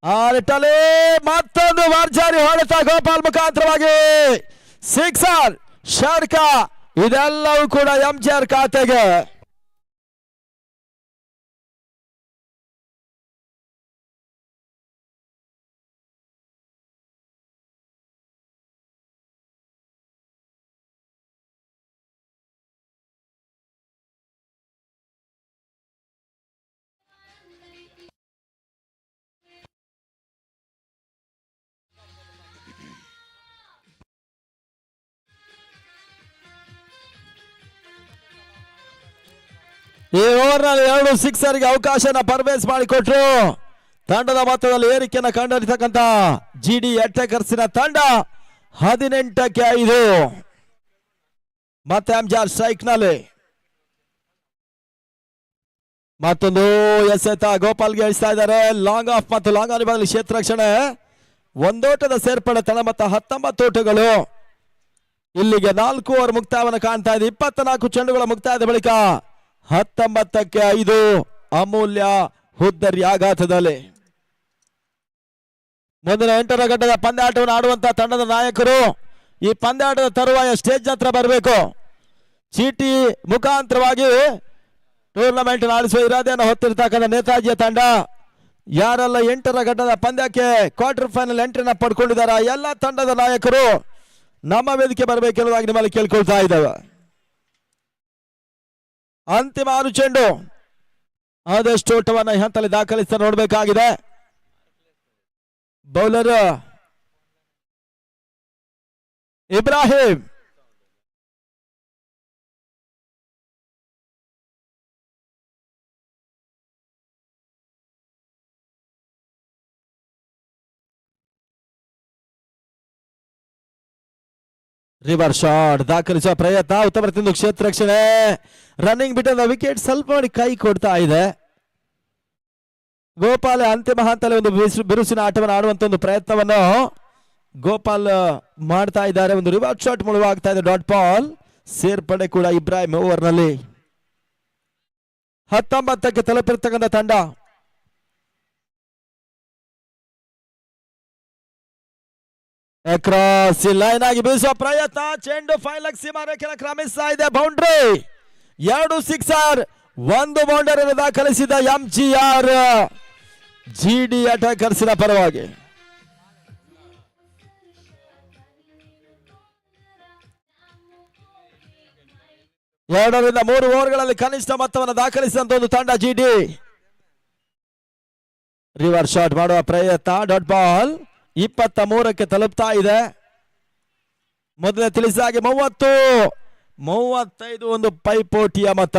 ಆಟಲೇ ಮತ್ತೊಂದು ವಾರ್ಜಾರಿ ಹೊಡೆತ ಗೋಪಾಲ್ ಮುಖಾಂತರವಾಗಿ ಸಿಕ್ಸರ್ ಶರ್ಕ. ಇದೆಲ್ಲವೂ ಕೂಡ ಎಂಜಿಆರ್ ಖಾತೆಗೆ. ಈ ಓವರ್ನಲ್ಲಿ 2 ಸಿಕ್ಸರ್ಗೆ ಅವಕಾಶನ ಪರ್ವೇಸ್ ಮಾಡಿಕೊಟ್ರು. ತಂಡದ ಮೊತ್ತದಲ್ಲಿ ಏರಿಕೆಯನ್ನು ಕಂಡಿರ್ತಕ್ಕಂಥ ಜಿಡಿ ಅಟ್ಯಾಕರ್ಸಿನ ತಂಡ 18ಕ್ಕೆ 5. ಮತ್ತೆ ಎಂಜಿಆರ್ ಸ್ಟ್ರೈಕ್ ನಲ್ಲಿ ಮತ್ತೊಂದು ಎಸೆತ ಗೋಪಾಲ್ಗೆ ಇಳಿಸ್ತಾ ಇದ್ದಾರೆ. ಲಾಂಗ್ ಆಫ್ ಮತ್ತು ಲಾಂಗ್ ಆನ್ ವಿಭಾಗದಲ್ಲಿ ಕ್ಷೇತ್ರ ರಕ್ಷಣೆ. ಒಂದೋಟದ ಸೇರ್ಪಡೆ ತಳ ಮೊತ್ತ 19 ಓಟಗಳು. ಇಲ್ಲಿಗೆ 4 ಓವರ್ ಮುಕ್ತಾಯವನ್ನು ಕಾಣ್ತಾ ಇದೆ. 24 ಚೆಂಡುಗಳ ಮುಕ್ತಾಯದ ಬಳಿಕ 19ಕ್ಕೆ 5 ಅಮೂಲ್ಯ ಹುದ್ದರಿ ಆಘಾತದಲ್ಲಿ. ಮುಂದಿನ 8ರ ಘಟ್ಟದ ಪಂದ್ಯಾಟವನ್ನು ಆಡುವಂತಹ ತಂಡದ ನಾಯಕರು ಈ ಪಂದ್ಯಾಟದ ತರುವಾಯ ಸ್ಟೇಜ್ ಹತ್ರ ಬರಬೇಕು. ಚೀಟಿ ಮುಖಾಂತರವಾಗಿ ಟೂರ್ನಮೆಂಟ್ ಆಡಿಸುವ ಇರಾದೆಯನ್ನು ಹೊತ್ತಿರ್ತಕ್ಕಂಥ ನೇತಾಜಿಯ ತಂಡ ಯಾರೆಲ್ಲ 8ರ ಘಟ್ಟದ ಪಂದ್ಯಕ್ಕೆ ಕ್ವಾರ್ಟರ್ ಫೈನಲ್ ಎಂಟ್ರಿನ ಪಡ್ಕೊಂಡಿದ್ದಾರೆ ಎಲ್ಲ ತಂಡದ ನಾಯಕರು ನಮ್ಮ ವೇದಿಕೆ ಬರಬೇಕೆನ್ನುವುದಾಗಿ ನಿಮ್ಮಲ್ಲಿ ಕೇಳ್ಕೊಳ್ತಾ ಇದ್ದೇವೆ. ಅಂತಿಮ 6 ಚೆಂಡು ಆದಷ್ಟು ಓಟವನ್ನು ಈ ಹಂತದಲ್ಲಿ ದಾಖಲಿಸ್ತಾ ನೋಡಬೇಕಾಗಿದೆ. ಬೌಲರ್ ಇಬ್ರಾಹಿಂ ರಿವರ್ ಶಾಟ್ ದಾಖಲಿಸುವ ಪ್ರಯತ್ನ. ಉತ್ತಮ ರೀತಿಯಿಂದ ಕ್ಷೇತ್ರ ರಕ್ಷಣೆ. ರನ್ನಿಂಗ್ ಬಿಟ್ಟ ವಿಕೆಟ್ ಸ್ವಲ್ಪ ಮಾಡಿ ಕೈ ಕೊಡ್ತಾ ಇದೆ. ಗೋಪಾಲ್ ಅಂತಿಮ ಹಂತದಲ್ಲಿ ಒಂದು ಬಿರುಸಿನ ಆಟವನ್ನು ಆಡುವಂತ ಒಂದು ಪ್ರಯತ್ನವನ್ನು ಗೋಪಾಲ್ ಮಾಡ್ತಾ ಇದ್ದಾರೆ. ಒಂದು ರಿವರ್ ಶಾಟ್ ಮುಳುವಾಗ್ತಾ ಇದೆ. ಡಾಟ್ ಬಾಲ್ ಸೇರ್ಪಡೆ ಕೂಡ ಇಬ್ರಾಹಿಂ ಓವರ್ ನಲ್ಲಿ. 19ಕ್ಕೆ ತಲುಪಿರ್ತಕ್ಕಂಥ ತಂಡ ಅಕ್ರಾಸ್ ಲೈನ್ ಆಗಿ ಬೀಸುವ ಪ್ರಯತ್ನ. ಚೆಂಡು ಫೈನಲ್ ಸೀಮಾ ರೇಖೆ ಕ್ರಮಿಸ್ತಾ ಇದೆ. ಬೌಂಡ್ರಿ 2 ಸಿಕ್ಸರ್ 1 ಬೌಂಡರಿ ದಾಖಲಿಸಿದ ಎಂಜಿಆರ್ ಜಿಡಿ ಅಟ್ಯಾಕರ್ಸಿನ ಪರವಾಗಿ. 2 ರಿಂದ 3 ಓವರ್ಗಳಲ್ಲಿ ಕನಿಷ್ಠ ಮೊತ್ತವನ್ನು ದಾಖಲಿಸಿದಂತ ಒಂದು ತಂಡ ಜಿಡಿ. ರಿವರ್ ಶಾಟ್ ಮಾಡುವ ಪ್ರಯತ್ನ. ಡಾಟ್ ಬಾಲ್ 23ಕ್ಕೆ ತಲುಪ್ತಾ ಇದೆ. ಮೊದಲೇ ತಿಳಿಸಿದಾಗೆ 30-35 ಒಂದು ಪೈಪೋಟಿಯ ಮೊತ್ತ.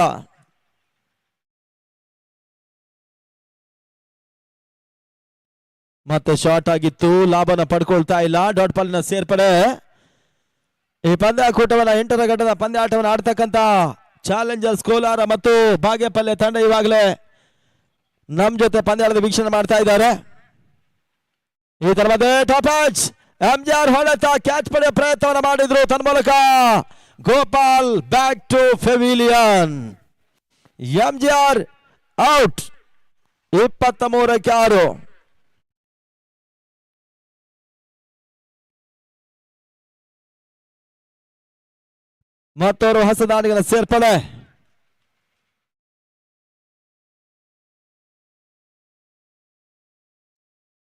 ಮತ್ತೆ ಶಾರ್ಟ್ ಆಗಿತ್ತು, ಲಾಭನ ಪಡ್ಕೊಳ್ತಾ ಇಲ್ಲ. ಡಾಟ್ ಬಾಲ್ನ ಸೇರ್ಪಡೆ. ಈ ಪಂದ್ಯಾಕೂಟವನ್ನ 8ರ ಘಟ್ಟದ ಪಂದ್ಯಾಟವನ್ನು ಆಡ್ತಕ್ಕಂತ ಚಾಲೆಂಜರ್ಸ್ ಕೋಲಾರ ಮತ್ತು ಬಾಗೇಪಲ್ಲಿ ತಂಡ ಇವಾಗಲೇ ನಮ್ ಜೊತೆ ಪಂದ್ಯಾಟದ ವೀಕ್ಷಣೆ ಮಾಡ್ತಾ ಇದ್ದಾರೆ. ಈ ತರಹದ ಟಾಪ್ ಮ್ಯಾಚ್ ಎಂಜಿಆರ್ ಹೊಡೆತ ಕ್ಯಾಚ್ ಪಡೆಯುವ ಪ್ರಯತ್ನವನ್ನು ಮಾಡಿದ್ರು. ತನ್ಮೂಲಕ Gopal back to pavilion. MGR out 23ಕ್ಕೆ 6. ಮತ್ತವರು ಹೊಸ ದಾಳಿಗಳ ಸೇರ್ಪಡೆ.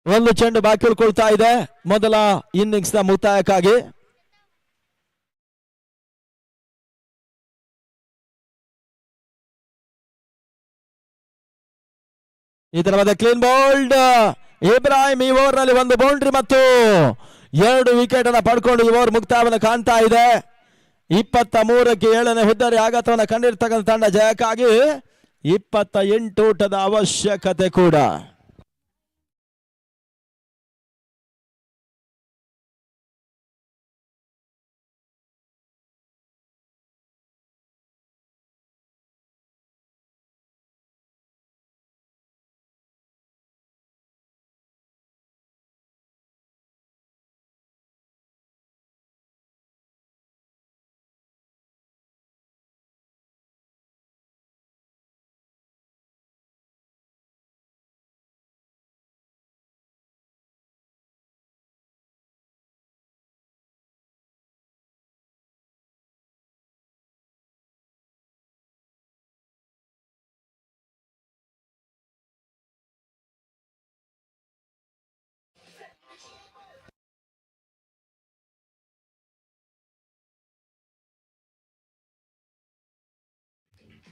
ಒಂದು ಚೆಂಡು ಬಾಕಿ ಉಳ್ಕೊಳ್ತಾ ಇದೆ ಮೊದಲ ಇನ್ನಿಂಗ್ಸ್ ನ ಮುಕ್ತಾಯಕ್ಕಾಗಿ. ಇದರ ಮಧ್ಯೆ ಕ್ಲೀನ್ ಬೌಲ್ಡ್ ಇಬ್ರಾಹಿಂ ಈ ಓವರ್ ನಲ್ಲಿ ಒಂದು ಬೌಂಡ್ರಿ ಮತ್ತು 2 ವಿಕೆಟ್ ಅನ್ನು ಪಡ್ಕೊಂಡು ಈ ಓವರ್ ಮುಕ್ತಾಯವನ್ನು ಕಾಣ್ತಾ ಇದೆ. 23ಕ್ಕೆ 7ನೇ ಹುದ್ದರಿ ಆಘಾತವನ್ನು ಕಂಡಿರ್ತಕ್ಕಂಥ ತಂಡ ಜಯಕ್ಕಾಗಿ 28 ಊಟದ ಅವಶ್ಯಕತೆ ಕೂಡ.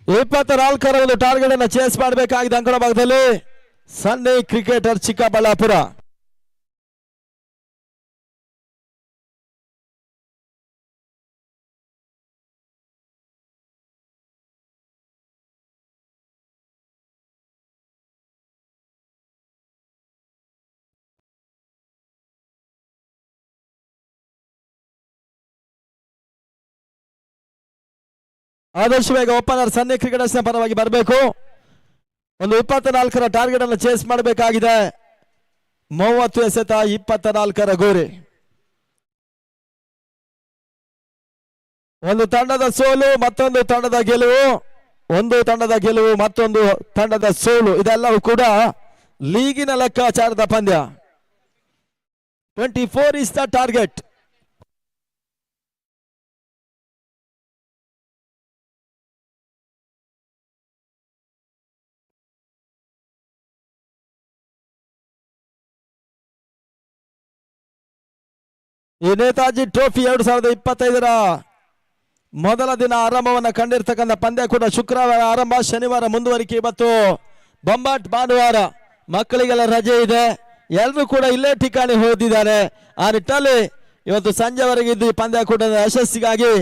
ಇಪ್ಪತ್ತ ಒಂದು ಟಾರ್ಗೆಟ್ ಅನ್ನು ಚೇಸ್ ಮಾಡಬೇಕಾಗಿದೆ ಅಂಕಣ ಭಾಗದಲ್ಲಿ ಸನ್ನಿ ಕ್ರಿಕೆಟರ್ ಚಿಕ್ಕಬಳ್ಳಾಪುರ. ಆದರ್ಶ ಬೇಗ ಓಪನರ್ ಸನ್ನಿ ಕ್ರಿಕೆಟರ್ಸ್ ನ ಪರವಾಗಿ ಬರಬೇಕು. ಒಂದು 24ರ ಟಾರ್ಗೆಟ್ ಅನ್ನು ಚೇಸ್ ಮಾಡಬೇಕಾಗಿದೆ. 30 ಎಸೆತ 24ರ ಗೋರಿ. ಒಂದು ತಂಡದ ಸೋಲು ಮತ್ತೊಂದು ತಂಡದ ಗೆಲುವು, ಒಂದು ತಂಡದ ಗೆಲುವು ಮತ್ತೊಂದು ತಂಡದ ಸೋಲು, ಇದೆಲ್ಲವೂ ಕೂಡ ಲೀಗಿನ ಲೆಕ್ಕಾಚಾರದ ಪಂದ್ಯ. 24 ಇಸ್ ದ ಟಾರ್ಗೆಟ್. ಈ ನೇತಾಜಿ ಟ್ರೋಫಿ 2025ರ ಮೊದಲ ದಿನ ಆರಂಭವನ್ನು ಕಂಡಿರ್ತಕ್ಕಂಥ ಪಂದ್ಯ ಕೂಡ ಶುಕ್ರವಾರ ಆರಂಭ, ಶನಿವಾರ ಮುಂದುವರಿಕೆ, ಇವತ್ತು ಬೊಂಬಾಟ್ ಭಾನುವಾರ, ಮಕ್ಕಳಿಗೆಲ್ಲ ರಜೆ ಇದೆ, ಎಲ್ಲರೂ ಕೂಡ ಇಲ್ಲೇ ಠಿಕಾಣಿ ಹೋದಿದ್ದಾರೆ. ಆ ನಿಟ್ಟಲ್ಲಿ ಇವತ್ತು ಸಂಜೆವರೆಗೆ ಇದ್ದು ಈ ಪಂದ್ಯ ಕೂಡ ಯಶಸ್ಸಿಗಾಗಿ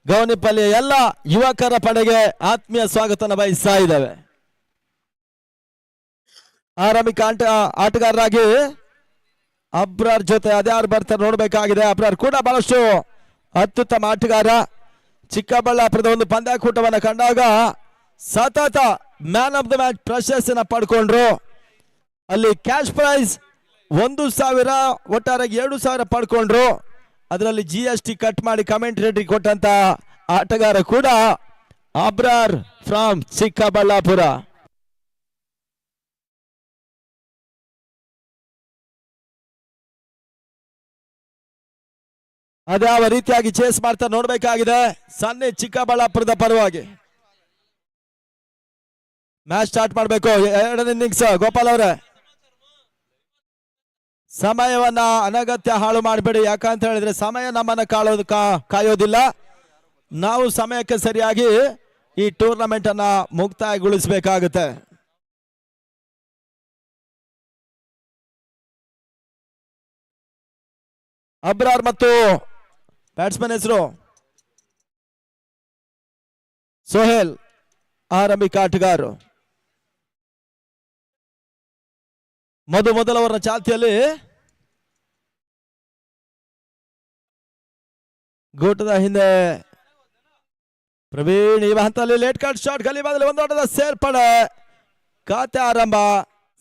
ಗೌನಿಪಲ್ಲಿಯ ಎಲ್ಲ ಯುವಕರ ಪಡೆಗೆ ಆತ್ಮೀಯ ಸ್ವಾಗತನ ಬಯಸ್ತಾ ಇದ್ದೇವೆ. ಆರಂಭಿಕ ಆಟಗಾರರಾಗಿ ಅಬ್ರಾರ್ ಜೊತೆ ಅದ್ಯಾರು ಬರ್ತಾರೆ ನೋಡಬೇಕಾಗಿದೆ. ಅಬ್ರಾರ್ ಕೂಡ ಬಹಳಷ್ಟು ಅತ್ಯುತ್ತಮ ಆಟಗಾರ. ಚಿಕ್ಕಬಳ್ಳಾಪುರದ ಒಂದು ಪಂದ್ಯಾಕೂಟವನ್ನು ಕಂಡಾಗ ಸತತ ಮ್ಯಾನ್ ಆಫ್ ದ ಮ್ಯಾಚ್ ಪ್ರಶಸ್ತಿನ ಪಡ್ಕೊಂಡ್ರು. ಅಲ್ಲಿ ಕ್ಯಾಶ್ ಪ್ರೈಸ್ 1,000, ಒಟ್ಟಾರೆ 2,000 ಪಡ್ಕೊಂಡ್ರು. ಅದರಲ್ಲಿ GST ಕಟ್ ಮಾಡಿ ಕಮೆಂಟ್ರೇಟರಿ ಕೊಟ್ಟಂತ ಆಟಗಾರ ಕೂಡ ಅಬ್ರಾರ್ ಫ್ರಮ್ ಚಿಕ್ಕಬಳ್ಳಾಪುರ. ಅದ್ಯಾವ ರೀತಿಯಾಗಿ ಚೇಸ್ ಮಾಡ್ತಾ ನೋಡಬೇಕಾಗಿದೆ ಸನ್ನಿ ಚಿಕ್ಕಬಳ್ಳಾಪುರದ ಪರವಾಗಿ. ಮ್ಯಾಚ್ ಸ್ಟಾರ್ಟ್ ಮಾಡಬೇಕು. 2ನೇ ಇನ್ನಿಂಗ್ಸ್ ಗೋಪಾಲ್ ಅವರೇ, ಸಮಯವನ್ನ ಅನಗತ್ಯ ಹಾಳು ಮಾಡಬೇಡಿ. ಯಾಕಂತ ಹೇಳಿದ್ರೆ ಸಮಯ ನಮ್ಮನ್ನ ಕಾಯೋದಿಲ್ಲ. ನಾವು ಸಮಯಕ್ಕೆ ಸರಿಯಾಗಿ ಈ ಟೂರ್ನಮೆಂಟ್ ಅನ್ನ ಮುಕ್ತಾಯಗೊಳಿಸಬೇಕಾಗುತ್ತೆ. ಅಬ್ರಾರ್ ಮತ್ತು ಬ್ಯಾಟ್ಸ್ಮನ್ ಹೆಸರು ಸೋಹೇಲ್, ಆರಂಭಿಕ ಆಟಗಾರರು. ಮೊದಲವರ ಚಾಲ್ತಿಯಲ್ಲಿ ಗೂಟದ ಹಿಂದೆ ಪ್ರವೀಣ್. ಈ ಹಂತದಲ್ಲಿ ಲೇಟ್ ಕಾರ್ಡ್ ಶಾಟ್ ಗಲಿಬಾದಲ್ಲಿ ಒಂದು ಆಟದ ಸೇರ್ಪಡೆ. ಖಾತೆ ಆರಂಭ,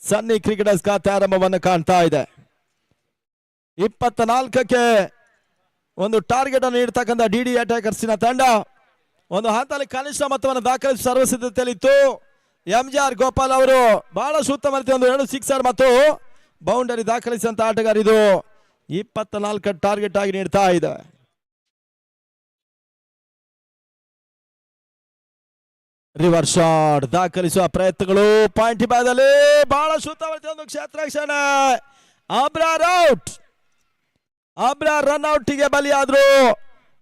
ಸನ್ನಿ ಕ್ರಿಕೆಟರ್ಸ್ ಖಾತೆ ಆರಂಭವನ್ನು ಕಾಣ್ತಾ ಇದೆ. 24ಕ್ಕೆ ಒಂದು ಟಾರ್ಗೆಟ್ ಅನ್ನು ನೀಡತಕ್ಕಂಥ DD ಅಟ್ಯಾಕರ್ಸಿನ ತಂಡ ಒಂದು ಹಂತದಲ್ಲಿ ಕನಿಷ್ಠ ಮೊತ್ತವನ್ನು ದಾಖಲಿಸಿ ಸರ್ವಸಿದ್ಧತೆಯಲ್ಲಿತ್ತು. MJR ಗೋಪಾಲ್ ಅವರು ಬಹಳ ಉತ್ತಮ ರೀತಿ ಒಂದು 2 ಸಿಕ್ಸರ್ ಮತ್ತು ಬೌಂಡರಿ ದಾಖಲಿಸಿದಂತ ಆಟಗಾರ. ಇದು 24 ಟಾರ್ಗೆಟ್ ಆಗಿ ನೀಡ್ತಾ ಇದೆ. ರಿವರ್ಸ್ ಶಾಟ್ ದಾಖಲಿಸುವ ಪ್ರಯತ್ನಗಳು. ಪಾಯಿಂಟ್ ಭಾಗದಲ್ಲಿ ಬಹಳ ಉತ್ತಮ ರೀತಿ ಒಂದು ಕ್ಷೇತ್ರಕ್ಷಣೆ. ಅಬ್ರಾರ್ ಔಟ್. ಅಬ್ರಾರ್ ರನ್ ಔಟ್ಗೆ ಬಲಿಯಾದ್ರು.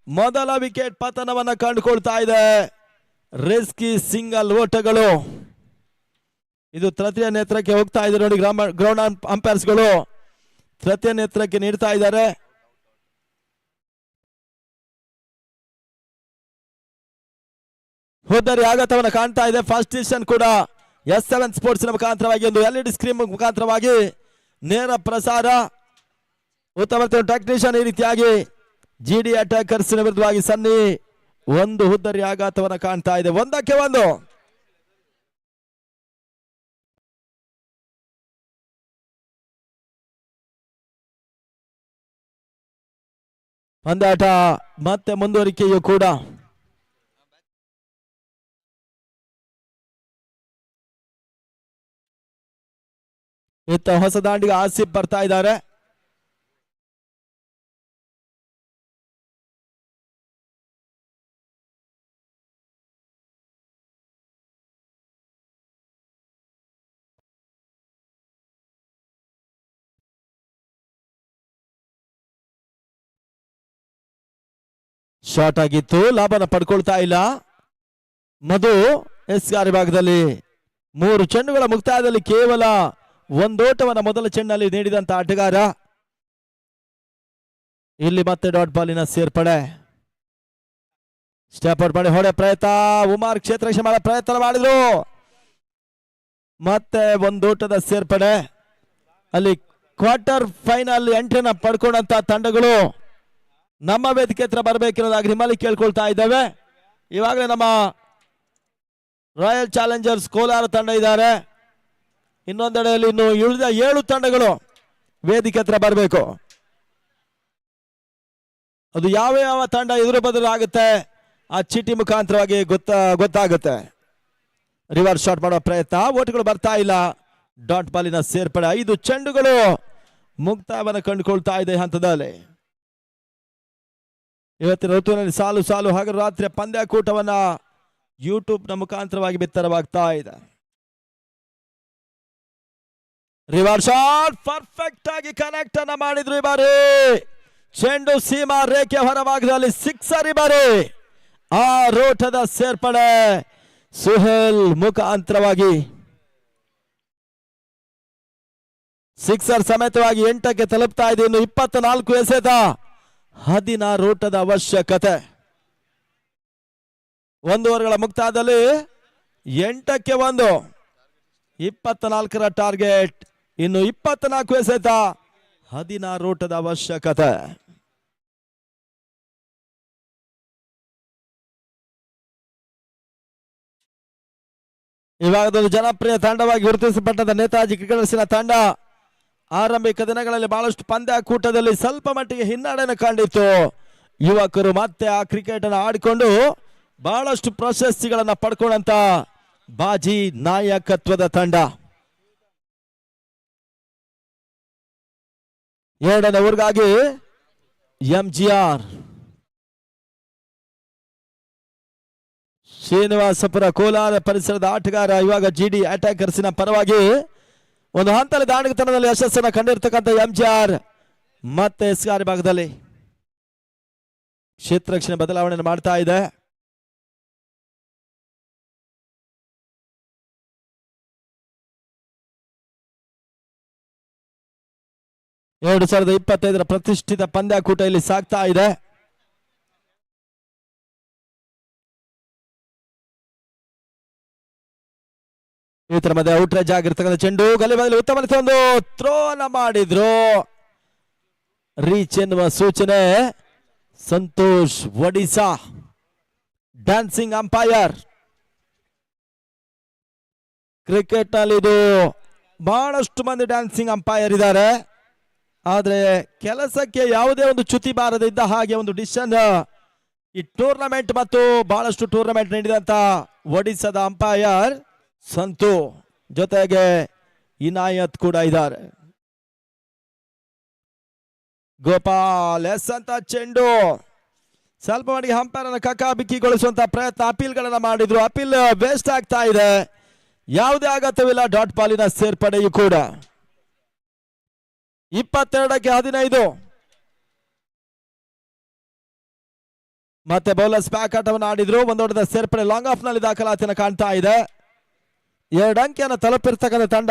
ಮೊದಲ ವಿಕೆಟ್ ಪತನವನ್ನು ಕಂಡುಕೊಳ್ತಾ ಇದೆ. ರಿಸ್ಕಿ ಸಿಂಗಲ್ ಓಟಗಳು. ಇದು ತೃತೀಯ ನೇತ್ರಕ್ಕೆ ಹೋಗ್ತಾ ಇದೆ ನೋಡಿ. ಗ್ರೌಂಡ್ ಅಂಪೈರ್ಸ್ಗಳು ತೃತೀಯ ನೇತ್ರಕ್ಕೆ ನೀಡ್ತಾ ಇದ್ದಾರೆ. ಹೋದರೆ ಆಘಾತವನ್ನು ಕಾಣ್ತಾ ಇದೆ. ಫಸ್ಟ್ ಡಿವಿಷನ್ ಕೂಡ S7 ಸ್ಪೋರ್ಟ್ಸ್ ಮುಖಾಂತರವಾಗಿ ಒಂದು LED ಸ್ಕ್ರೀನ್ ಮುಖಾಂತರವಾಗಿ ನೇರ ಪ್ರಸಾರ. ಉತ್ತಮ ಟೆಕ್ನಿಷಿಯನ್ ಈ ರೀತಿಯಾಗಿ GD ಅಟ್ಯಾಕರ್ಸ್ ವಿರುದ್ಧವಾಗಿ ಸನ್ನಿ ಒಂದು ಹುದ್ದರಿ ಆಘಾತವನ್ನು ಕಾಣ್ತಾ ಇದೆ. 1-1 ಪಂದ್ಯಾಟ ಮತ್ತೆ ಮುಂದುವರಿಕೆಯೂ ಕೂಡ. ಇತ್ತ ಹೊಸ ದಾಂಡಿಗೆ ಆಸಿಫ್ ಬರ್ತಾ ಇದ್ದಾರೆ. ಶಾರ್ಟ್ ಆಗಿತ್ತು, ಲಾಭನ ಪಡ್ಕೊಳ್ತಾ ಇಲ್ಲ. ಮಧು ಎಸ್ಆರ್ ವಿಭಾಗದಲ್ಲಿ 3 ಚೆಂಡುಗಳ ಮುಕ್ತಾಯದಲ್ಲಿ ಕೇವಲ ಒಂದೋಟವನ್ನ ಮೊದಲ ಚೆಂಡಲ್ಲಿ ನೀಡಿದಂತ ಆಟಗಾರ. ಇಲ್ಲಿ ಮತ್ತೆ ಡಾಟ್ ಬಾಲಿನ ಸೇರ್ಪಡೆ. ಸ್ಟೆಪ್ ಔಟ್ ಮಾಡಿ ಹೊಡೆ ಪ್ರಯತ್ನ. ಉಮಾರ್ ಕ್ಷೇತ್ರ ಮಾಡೋ ಪ್ರಯತ್ನ ಮಾಡಿದ್ರು. ಮತ್ತೆ ಒಂದೋಟದ ಸೇರ್ಪಡೆ. ಅಲ್ಲಿ ಕ್ವಾರ್ಟರ್ ಫೈನಲ್ ಎಂಟ್ರಿನ ಪಡ್ಕೊಂಡಂತ ತಂಡಗಳು ನಮ್ಮ ವೇದಿಕೆ ಹತ್ರ ಬರಬೇಕಿರೋದಾಗಿ ನಿಮ್ಮಲ್ಲಿ ಕೇಳ್ಕೊಳ್ತಾ ಇದ್ದೇವೆ. ಇವಾಗಲೇ ನಮ್ಮ ರಾಯಲ್ ಚಾಲೆಂಜರ್ಸ್ ಕೋಲಾರ ತಂಡ ಇದ್ದಾರೆ. ಇನ್ನೊಂದೆಡೆಯಲ್ಲಿ ಇನ್ನು ಉಳಿದ 7 ತಂಡಗಳು ವೇದಿಕೆ ಹತ್ರ ಬರಬೇಕು. ಅದು ಯಾವ ಯಾವ ತಂಡ ಎದುರು ಬದಲು ಆಗುತ್ತೆ ಆ ಚೀಟಿ ಮುಖಾಂತರವಾಗಿ ಗೊತ್ತಾಗುತ್ತೆ. ರಿವರ್ಸ್ ಶಾಟ್ ಮಾಡುವ ಪ್ರಯತ್ನ. ಓಟುಗಳು ಬರ್ತಾ ಇಲ್ಲ. ಡಾಟ್ ಬಾಲಿನ ಸೇರ್ಪಡೆ. 5 ಚೆಂಡುಗಳು ಮುಕ್ತಾಯವನ್ನು ಕಂಡುಕೊಳ್ತಾ ಇದೆ ಹಂತದಲ್ಲಿ. ಇವತ್ತಿನ ಋತುವಿನಲ್ಲಿ ಸಾಲು ಸಾಲು ಹಗಲು ರಾತ್ರಿ ಪಂದ್ಯಾಕೂಟವನ್ನ ಯೂಟ್ಯೂಬ್ ನ ಮುಖಾಂತರವಾಗಿ ಬಿತ್ತರವಾಗ್ತಾ ಇದೆ. ರಿವರ್ಸ್ ಶಾಟ್ ಪರ್ಫೆಕ್ಟ್ ಆಗಿ ಕನೆಕ್ಟ್ ಅನ್ನ ಮಾಡಿದ್ರು ಈ ಬಾರಿ. ಚೆಂಡು ಸೀಮಾ ರೇಖೆ ಹೊರಭಾಗದಲ್ಲಿ ಸಿಕ್ಸರ್ ಈ ಬಾರಿ. ಆ ರೋಟದ ಸೇರ್ಪಡೆ ಸುಹೇಲ್ ಮುಖಾಂತರವಾಗಿ ಸಿಕ್ಸರ್ ಸಮೇತವಾಗಿ 8ಕ್ಕೆ ತಲುಪ್ತಾ ಇದೆ. ಇನ್ನು 24 ಎಸೆತ, 16 ಓಟದ ಅವಶ್ಯಕತೆ. 1 ಓವರ್ಗಳ ಮುಕ್ತಾಯದಲ್ಲಿ 8ಕ್ಕೆ 1, 24ರ ಟಾರ್ಗೆಟ್. ಇನ್ನು 24 ಎಸೆತ, 16 ಓಟದ ಅವಶ್ಯಕತೆ. ಇವಾಗದೊಂದು ಜನಪ್ರಿಯ ತಂಡವಾಗಿ ಗುರುತಿಸಲ್ಪಟ್ಟಂತ ನೇತಾಜಿ ಕ್ರಿಕೆಟರ್ಸಿನ ತಂಡ ಆರಂಭಿಕ ದಿನಗಳಲ್ಲಿ ಬಹಳಷ್ಟು ಪಂದ್ಯಾಕೂಟದಲ್ಲಿ ಸ್ವಲ್ಪ ಮಟ್ಟಿಗೆ ಹಿನ್ನಡೆಯನ್ನು ಕಂಡಿತ್ತು. ಯುವಕರು ಮತ್ತೆ ಆ ಕ್ರಿಕೆಟ್ ಅನ್ನು ಆಡಿಕೊಂಡು ಬಹಳಷ್ಟು ಪ್ರಶಸ್ತಿಗಳನ್ನ ಪಡ್ಕೊಂಡಂತ ಬಾಜಿ ನಾಯಕತ್ವದ ತಂಡ. 2ನೇ ಓವರ್ಗಾಗಿ MGR ಶ್ರೀನಿವಾಸಪುರ ಕೋಲಾರ ಪರಿಸರದ ಆಟಗಾರ ಇವಾಗ GD ಅಟ್ಯಾಕರ್ಸಿನ ಪರವಾಗಿ ಒಂದು ಹಂತದ ದಾಂಡಿಗತನದಲ್ಲಿ ಯಶಸ್ಸನ್ನು ಕಂಡಿರ್ತಕ್ಕಂಥ MGR ಮತ್ತೆ SR ಭಾಗದಲ್ಲಿ ಕ್ಷೇತ್ರ ರಕ್ಷಣೆ ಬದಲಾವಣೆ ಮಾಡ್ತಾ ಇದೆ. ಎರಡು 2025 ಪ್ರತಿಷ್ಠಿತ ಪಂದ್ಯಾಕೂಟ ಇಲ್ಲಿ ಸಾಗ್ತಾ ಇದೆ. ಇತರ ಮಧ್ಯೆ ಔಟ್ರೇಜ್ ಆಗಿರ್ತಕ್ಕಂಥ ಚೆಂಡು ಗಲಿಬಾದಲ್ಲಿ ಉತ್ತಮ ಒಂದು ಥ್ರೋ ಅನ್ನ ಮಾಡಿದ್ರು. ರೀಚ್ ಎನ್ನುವ ಸೂಚನೆ Santosh Odisha, dancing umpire. Cricket ನಲ್ಲಿ ಇದು ಬಹಳಷ್ಟು ಮಂದಿ ಡ್ಯಾನ್ಸಿಂಗ್ ಅಂಪೈರ್ ಇದ್ದಾರೆ. ಆದ್ರೆ ಕೆಲಸಕ್ಕೆ ಯಾವುದೇ ಒಂದು ಚ್ಯುತಿ ಬಾರದಿದ್ದ ಹಾಗೆ ಒಂದು ಡಿಸಿಷನ್ ಈ ಟೂರ್ನಮೆಂಟ್ ಮತ್ತು ಬಹಳಷ್ಟು ಟೂರ್ನಮೆಂಟ್ ನೀಡಿದಂತ ಒಡಿಸಾದ ಅಂಪೈರ್ ಸಂತು, ಜೊತೆಗೆ ಇನಾಯತ್ ಕೂಡ ಇದ್ದಾರೆ. ಗೋಪಾಲ್ ಎಸ್ ಅಂತ ಚೆಂಡು ಸ್ವಲ್ಪ ಮಟ್ಟಿಗೆ ಅಂಪೈರ್ ಅನ್ನು ಕಕ್ಕಾಬಿಕ್ಕಿಗೊಳಿಸುವಂತ ಪ್ರಯತ್ನ, ಅಪೀಲ್ಗಳನ್ನ ಮಾಡಿದ್ರು. ಅಪೀಲ್ ವೇಸ್ಟ್ ಆಗ್ತಾ ಇದೆ, ಯಾವುದೇ ಅಗತ್ಯವಿಲ್ಲ. ಡಾಟ್ ಬಾಲಿನ ಸೇರ್ಪಡೆಯೂ ಕೂಡ 22ಕ್ಕೆ 15. ಮತ್ತೆ ಬೌಲರ್ಸ್ ಬ್ಯಾಕ್ ಆಟವನ್ನು ಆಡಿದ್ರು. ಒಂದೊಡ್ಡ ಸೇರ್ಪಡೆ ಲಾಂಗ್ ಆಫ್ ನಲ್ಲಿ ದಾಖಲಾತಿಯನ್ನು ಕಾಣ್ತಾ ಇದೆ. 2 ಅಂಕಿಯನ್ನು ತಲುಪಿರ್ತಕ್ಕಂಥ ತಂಡ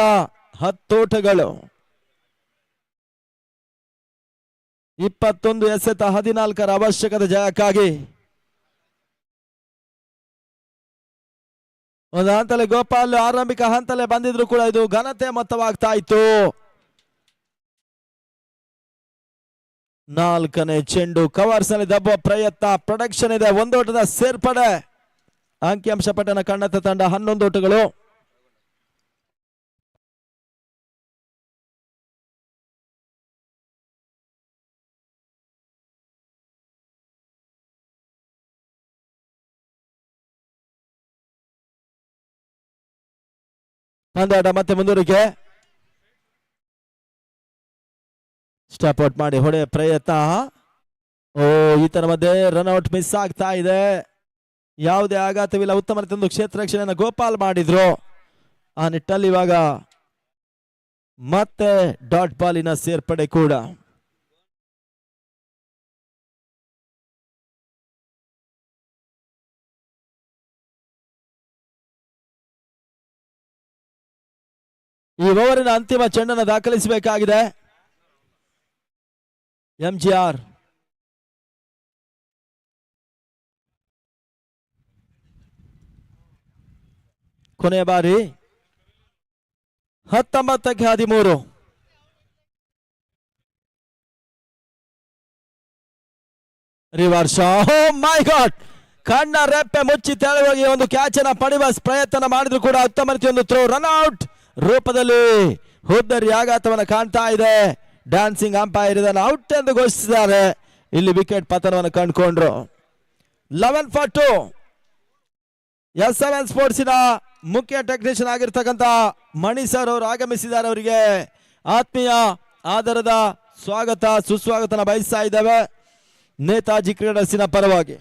10 ಓಟಗಳು. 21 ಎಸೆತ 14ರ ಅವಶ್ಯಕತೆ ಜಯಕ್ಕಾಗಿ. ಒಂದು ಹಂತಲೆ ಗೋಪಾಲ್ ಆರಂಭಿಕ ಹಂತಲೆ ಬಂದಿದ್ರು ಕೂಡ ಇದು ಘನತೆ ಮೊತ್ತವಾಗ್ತಾ ಇತ್ತು. 4ನೇ ಚೆಂಡು ಕವರ್ಸ್ ನಲ್ಲಿ ದಬ್ಬುವ ಪ್ರಯತ್ನ. ಪ್ರೊಡಕ್ಷನ್ ಇದೆ, 1 ಓಟದ ಸೇರ್ಪಡೆ. ಅಂಕಿಅಂಶ ಪಟ್ಟಣ ಕಣ್ಣತ್ತ ತಂಡ 11 ಓಟಗಳು. ಪಂದ್ಯಾಟ ಮತ್ತೆ ಮುಂದುವರಿಕೆ. ಸ್ಟಾಪ್ ಔಟ್ ಮಾಡಿ ಹೊಡೆ ಪ್ರಯತ್ನ. ಈತನ ಮಧ್ಯೆ ರನ್ಔಟ್ ಮಿಸ್ ಆಗ್ತಾ ಇದೆ. ಯಾವುದೇ ಆಘಾತವಿಲ್ಲ, ಉತ್ತಮ ರೀತಿಯ ಕ್ಷೇತ್ರ ರಕ್ಷಣೆಯನ್ನು ಗೋಪಾಲ್ ಮಾಡಿದ್ರು. ಆ ನಿಟ್ಟಲ್ಲಿ ಇವಾಗ ಮತ್ತೆ ಡಾಟ್ ಬಾಲಿನ ಸೇರ್ಪಡೆ ಕೂಡ. ಈ ಓವರಿನ ಅಂತಿಮ ಚೆಂಡನ್ನು ದಾಖಲಿಸಬೇಕಾಗಿದೆ ಎಂಜಿಆರ್. ಕೊನೆಯ ಬಾರಿ 19ಕ್ಕೆ 13. ರಿವರ್ಸ್. ಓ ಮೈ ಗಾಡ್, ಕಣ್ಣ ರೆಪ್ಪೆ ಮುಚ್ಚಿ ತೆಳುವಾಗಿ ಒಂದು ಕ್ಯಾಚ್ ಅನ್ನ ಪಡೆಯುವ ಪ್ರಯತ್ನ ಮಾಡಿದ್ರು ಕೂಡ ಉತ್ತಮ ರೀತಿಯ ಒಂದು ಥ್ರೋ. ರನ್ಔಟ್ ರೂಪದಲ್ಲಿ ಹುದ್ದರಿ ಆಘಾತವನ್ನು ಕಾಣ್ತಾ ಇದೆ. ಡ್ಯಾನ್ಸಿಂಗ್ ಅಂಪೈರ್ ಇದನ್ನು ಔಟ್ ಎಂದು ಘೋಷಿಸಿದ್ದಾರೆ. ಇಲ್ಲಿ ವಿಕೆಟ್ ಪತನವನ್ನು ಕಂಡುಕೊಂಡ್ರು. 11 for 2. S7 ಸ್ಪೋರ್ಟ್ಸಿನ ಮುಖ್ಯ ಟೆಕ್ನಿಷಿಯನ್ ಆಗಿರ್ತಕ್ಕಂಥ ಮಣಿ ಸರ್ ಅವರು ಆಗಮಿಸಿದ್ದಾರೆ. ಅವರಿಗೆ ಆತ್ಮೀಯ ಆಧಾರದ ಸ್ವಾಗತ ಸುಸ್ವಾಗತನ ಬಯಸ್ತಾ ಇದ್ದೇವೆ ನೇತಾಜಿ ಕ್ರೀಡರ್ಸಿನ ಪರವಾಗಿ.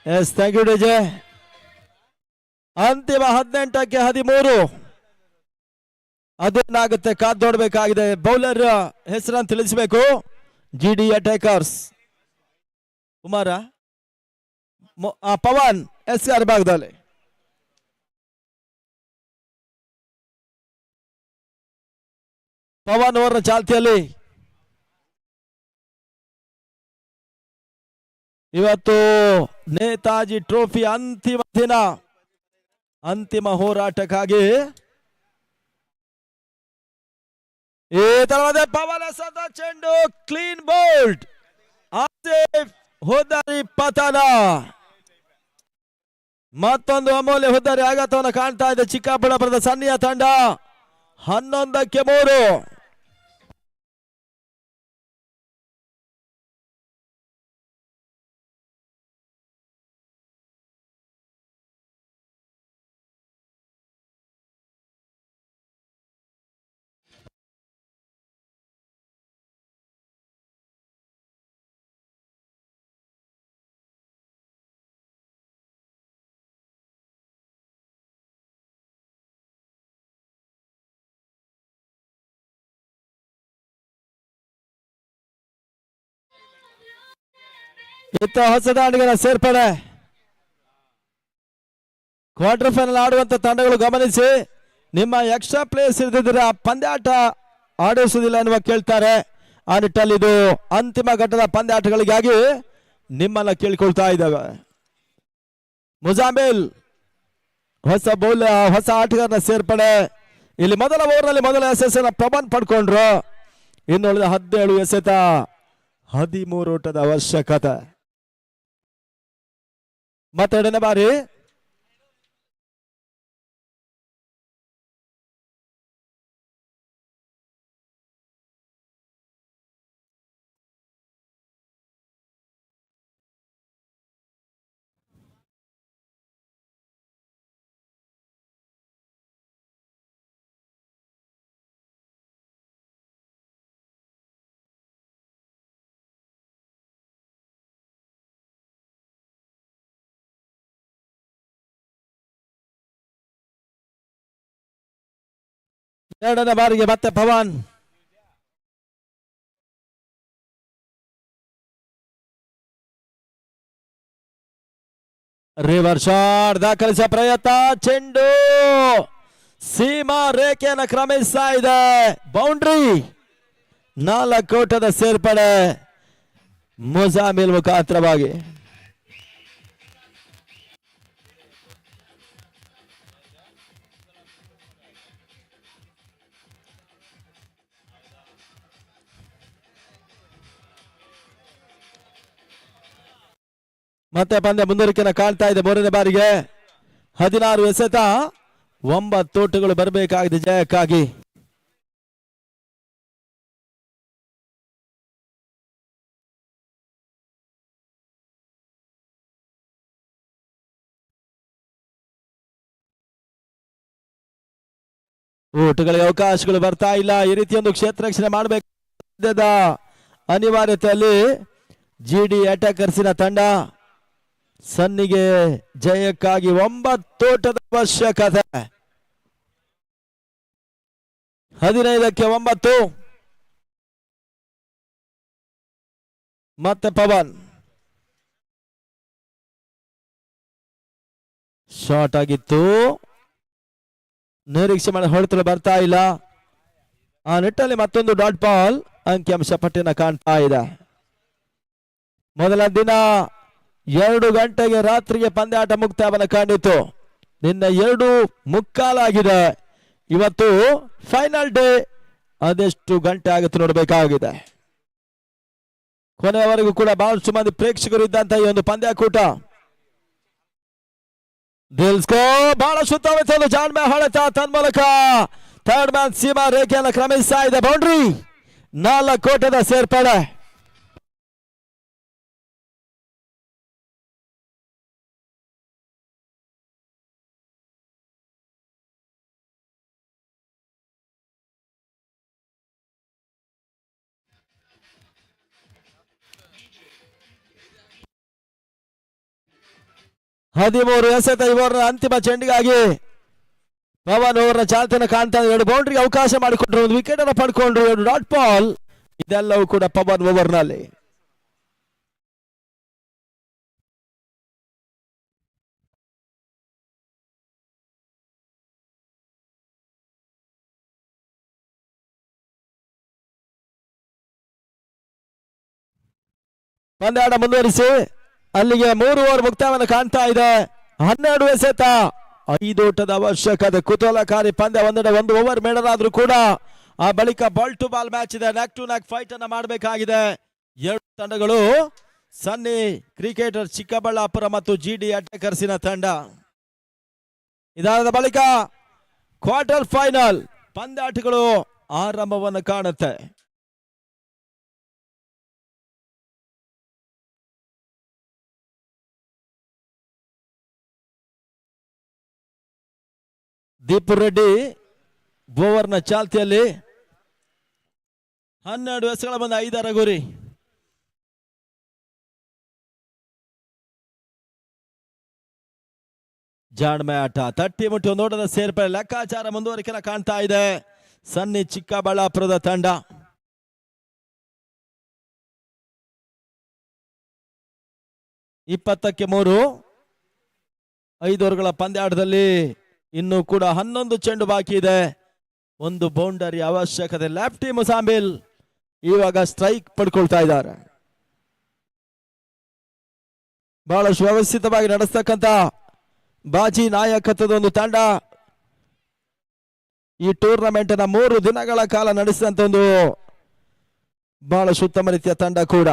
Yes, thank you DJ. ಅಂತಿಮ 18ಕ್ಕೆ 13. ಅದೇನಾಗುತ್ತೆ ಕಾದ್ ನೋಡಬೇಕಾಗಿದೆ. ಬೌಲರ್ ಹೆಸರನ್ನು ತಿಳಿಸಬೇಕು. GD attackers Kumara Pavan SR ಭಾಗದಲ್ಲಿ. ಪವನ್ ಅವರ ಚಾಲ್ತಿಯಲ್ಲಿ ಇವತ್ತು ನೇತಾಜಿ ಟ್ರೋಫಿ ಅಂತಿಮ ದಿನ, ಅಂತಿಮ ಹೋರಾಟಕ್ಕಾಗಿ ಈ ತರವಾದ ಪವನ ಸದ ಚೆಂಡು ಕ್ಲೀನ್ ಬೋಲ್ಡ್. ಆಸಿಫ್ ಹುದ್ದಾರಿ ಪತನ. ಮತ್ತೊಂದು ಅಮೂಲ್ಯ ಹುದ್ದಾರಿ ಆಘಾತವನ್ನು ಕಾಣ್ತಾ ಇದೆ ಚಿಕ್ಕಬಳ್ಳಾಪುರದ ಸನ್ನಿಯ ತಂಡ. 11ಕ್ಕೆ 3. ಇತ್ತ ಹೊಸ ದಾಂಡಿಗರ ಸೇರ್ಪಡೆ. ಕ್ವಾರ್ಟರ್ ಫೈನಲ್ ಆಡುವಂತ ತಂಡಗಳು ಗಮನಿಸಿ, ನಿಮ್ಮ ಎಕ್ಸ್ಟ್ರಾ ಪ್ಲೇಯರ್ಸ್ ಇರ್ದಿದ್ರೆ ಪಂದ್ಯಾಟ ಆಡಿಸುವುದಿಲ್ಲ ಎನ್ನುವ ಕೇಳ್ತಾರೆ. ಆ ನಿಟ್ಟಲ್ಲಿ ಇದು ಅಂತಿಮ ಘಟ್ಟದ ಪಂದ್ಯಾಟಗಳಿಗಾಗಿ ನಿಮ್ಮನ್ನ ಕೇಳ್ಕೊಳ್ತಾ ಇದ್ದಾವೆ. ಮುಜಾಮಿಲ್ ಹೊಸ ಆಟಗಾರನ ಸೇರ್ಪಡೆ. ಇಲ್ಲಿ ಮೊದಲ ಓವರ್ನಲ್ಲಿ ಮೊದಲ ಎಸೆತನ ಪ್ರಬಂಧ್ ಪಡ್ಕೊಂಡ್ರು. ಇನ್ನುಳಿದ 17 ಎಸೆತ 13 ಓಟದ ಅವಶ್ಯಕತೆ. ಮತ್ತೆರಡನೇ ಬಾರಿ ಎರಡನೇ ಬಾರಿಗೆ ಮತ್ತೆ ಪವನ್ ರಿವರ್ ಶಾಟ್ ದಾಖಲಿಸುವ ಪ್ರಯತ್ನ, ಚೆಂಡು ಸೀಮಾ ರೇಖೆಯನ್ನು ಕ್ರಮಿಸ್ತಾ ಇದೆ. ಬೌಂಡ್ರಿ, 4 ಓಟದ ಸೇರ್ಪಡೆ ಮುಜಾಮಿಲ್ ಮುಖಾಂತರವಾಗಿ. ಮತ್ತೆ ಪಂದ್ಯ ಮುಂದುವರಿಕೆಯನ್ನು ಕಾಣ್ತಾ ಇದೆ. ಮೂರನೇ ಬಾರಿಗೆ 16 ಎಸೆತ, 9 ಓಟಗಳು ಬರಬೇಕಾಗಿದೆ ಜಯಕ್ಕಾಗಿ. ಓಟಗಳಿಗೆ ಅವಕಾಶಗಳು ಬರ್ತಾ ಇಲ್ಲ. ಈ ರೀತಿಯೊಂದು ಕ್ಷೇತ್ರ ರಕ್ಷಣೆ ಮಾಡಬೇಕಾದ ಅನಿವಾರ್ಯತೆಯಲ್ಲಿ ಜಿಡಿ ಅಟ್ಯಾಕರ್ಸಿನ ತಂಡ ಸನ್ನಿಗೆ ಜಯಕ್ಕಾಗಿ 9 ಓಟದ ಅವಶ್ಯಕತೆ. 15ಕ್ಕೆ 9. ಮತ್ತೆ ಪವನ್ ಶಾರ್ಟ್ ಆಗಿತ್ತು, ನಿರೀಕ್ಷೆ ಮಾಡಿ ಹೊಡೆತಲು ಬರ್ತಾ ಇಲ್ಲ. ಆ ನಿಟ್ಟಲ್ಲಿ ಮತ್ತೊಂದು ಡಾಟ್ ಬಾಲ್ ಅಂಕಿಅಂಶ ಪಟ್ಟಿನ ಕಾಣ್ತಾ ಇದೆ. ಮೊದಲ ದಿನ 2 ಗಂಟೆಗೆ ರಾತ್ರಿಗೆ ಪಂದ್ಯಾಟ ಮುಕ್ತಾಯವನ್ನು ಕಂಡಿತು. ನಿನ್ನ 2:15 ಆಗಿದೆ. ಇವತ್ತು ಫೈನಲ್ ಡೇ. ಅದೆಷ್ಟು ಗಂಟೆ ಆಗುತ್ತೆ ನೋಡಬೇಕಾಗಿದೆ. ಕೊನೆಯವರೆಗೂ ಕೂಡ ಬಹಳಷ್ಟು ಮಂದಿ ಪ್ರೇಕ್ಷಕರು ಇದ್ದಂತ ಈ ಒಂದು ಪಂದ್ಯಾಕೂಟ. ದಿಲ್ಸ್ಕೋ ಬಹಳ ಸುತ್ತಮುತ್ತಲು ಜಾಣ್ಮೆ ಹೊಳೆತ, ತನ್ಮೂಲಕ ಥರ್ಡ್ ಮ್ಯಾನ್ ಸೀಮಾ ರೇಖೆಯನ್ನು ಕ್ರಮಿಸ್ತಾ ಇದೆ. ಬೌಂಡ್ರಿ, 4 ಓಟದ ಸೇರ್ಪಡೆ. ಹದಿಮೂರು ಎಸೆತ ಇವರ ಅಂತಿಮ ಚೆಂಡಿಗಾಗಿ ಪವನ್ ಅವರ ಚಾಲ್ತಿಯನ್ನು ಕಾಣ್ತಾ 2 ಬೌಂಡ್ರಿಗೆ ಅವಕಾಶ ಮಾಡಿಕೊಂಡ್ರು, 1 ವಿಕೆಟ್ ಅನ್ನು ಪಡ್ಕೊಂಡ್ರು, 2 ಡಾಟ್ ಬಾಲ್. ಇದೆಲ್ಲವೂ ಕೂಡ ಪವನ್ ಓವರ್ ನಲ್ಲಿ. ಪಂದ್ಯಾಟ ಮುಂದುವರಿಸಿ ಅಲ್ಲಿಗೆ 3 ಓವರ್ ಮುಕ್ತಾಯವನ್ನು ಕಾಣ್ತಾ ಇದೆ. 12 ಎಸೆತ, 5 ಓಟದ ಅವಶ್ಯಕತೆ. ಕುತೂಹಲಕಾರಿ ಪಂದ್ಯ. 1 ಓವರ್ ಮೇಡಲಾದ್ರೂ ಕೂಡ ಆ ಬಳಿಕ ಬಾಲ್ ಟು ಬಾಲ್ ಮ್ಯಾಚ್ ಇದೆ. ನ್ಯಾಕ್ ಟು ನ್ಯಾಕ್ ಫೈಟ್ ಅನ್ನ ಮಾಡಬೇಕಾಗಿದೆ 2 ತಂಡಗಳು. ಸನ್ನಿ ಕ್ರಿಕೆಟರ್ ಚಿಕ್ಕಬಳ್ಳಾಪುರ ಮತ್ತು ಜಿಡಿ ಅಟ್ಯಾಕರ್ಸಿನ ತಂಡ. ಇದಾದ ಬಳಿಕ ಕ್ವಾರ್ಟರ್ ಫೈನಲ್ ಪಂದ್ಯಾಟಗಳು ಆರಂಭವನ್ನು ಕಾಣುತ್ತೆ. ದೀಪು ರೆಡ್ಡಿ ಓವರ್ನ ಚಾಲ್ತಿಯಲ್ಲಿ 12 ಎಸೆಗಳ ಬಂದ 5 ಗುರಿ. ಜಾಣ್ಮೆ ಆಟ, ತಟ್ಟಿ ಮುಟ್ಟಿ 1 ಓಟದ ಸೇರ್ಪಡೆ. ಲೆಕ್ಕಾಚಾರ ಮುಂದುವರಿಕೆನ ಕಾಣ್ತಾ ಇದೆ ಸನ್ನಿ ಚಿಕ್ಕಬಳ್ಳಾಪುರದ ತಂಡ. ಇಪ್ಪತ್ತಕ್ಕೆ 3, 5 ಓವರ್ಗಳ ಪಂದ್ಯಾಟದಲ್ಲಿ ಇನ್ನೂ ಕೂಡ 11 ಚೆಂಡು ಬಾಕಿ ಇದೆ. 1 ಬೌಂಡರಿ ಅವಶ್ಯಕತೆ. ಲೆಫ್ಟಿ ಮುಸಾಂಬಿಲ್ ಇವಾಗ ಸ್ಟ್ರೈಕ್ ಪಡ್ಕೊಳ್ತಾ ಇದ್ದಾರೆ. ಬಹಳಷ್ಟು ವ್ಯವಸ್ಥಿತವಾಗಿ ನಡೆಸ್ತಕ್ಕಂಥ ಬಾಜಿ ನಾಯಕತ್ವದ ಒಂದು ತಂಡ. ಈ ಟೂರ್ನಮೆಂಟ್ ಅನ್ನ 3 ದಿನಗಳ ಕಾಲ ನಡೆಸಿದಂತ ಒಂದು ಬಹಳ ಉತ್ತಮ ರೀತಿಯ ತಂಡ ಕೂಡ.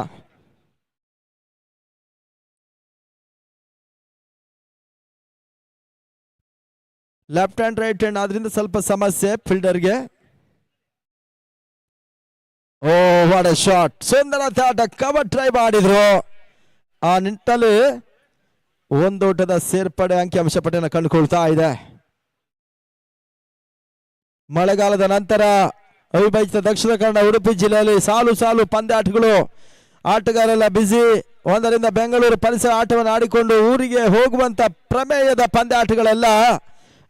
ಲೆಫ್ಟ್ ಹ್ಯಾಂಡ್ ರೈಟ್ ಹ್ಯಾಂಡ್ ಆದ್ರಿಂದ ಸ್ವಲ್ಪ ಸಮಸ್ಯೆ ಫೀಲ್ಡರ್ಗೆ. ಓ ವಾಟ್ ಎ ಶಾಟ್, ಸುಂದರ ಆಟ, ಕವರ್ ಟ್ರೈ ಮಾಡಿದ್ರು. ಆ ನಿಟ್ಟಲ್ಲಿ ಒಂದೋಟದ ಸೇರ್ಪಡೆ ಅಂಕಿಅಂಶ ಪಟ್ಟಿಯನ್ನು ಕಂಡುಕೊಳ್ತಾ ಇದೆ. ಮಳೆಗಾಲದ ನಂತರ ಅವಿಭಜಿತ ದಕ್ಷಿಣ ಕನ್ನಡ ಉಡುಪಿ ಜಿಲ್ಲೆಯಲ್ಲಿ ಸಾಲು ಸಾಲು ಪಂದ್ಯಾಟಗಳು, ಆಟಗಾರೆಲ್ಲ ಬ್ಯುಸಿ. ಒಂದರಿಂದ ಬೆಂಗಳೂರು ಪರಿಸರ ಆಟವನ್ನು ಆಡಿಕೊಂಡು ಊರಿಗೆ ಹೋಗುವಂತ ಪ್ರಮೇಯದ ಪಂದ್ಯಾಟಗಳೆಲ್ಲ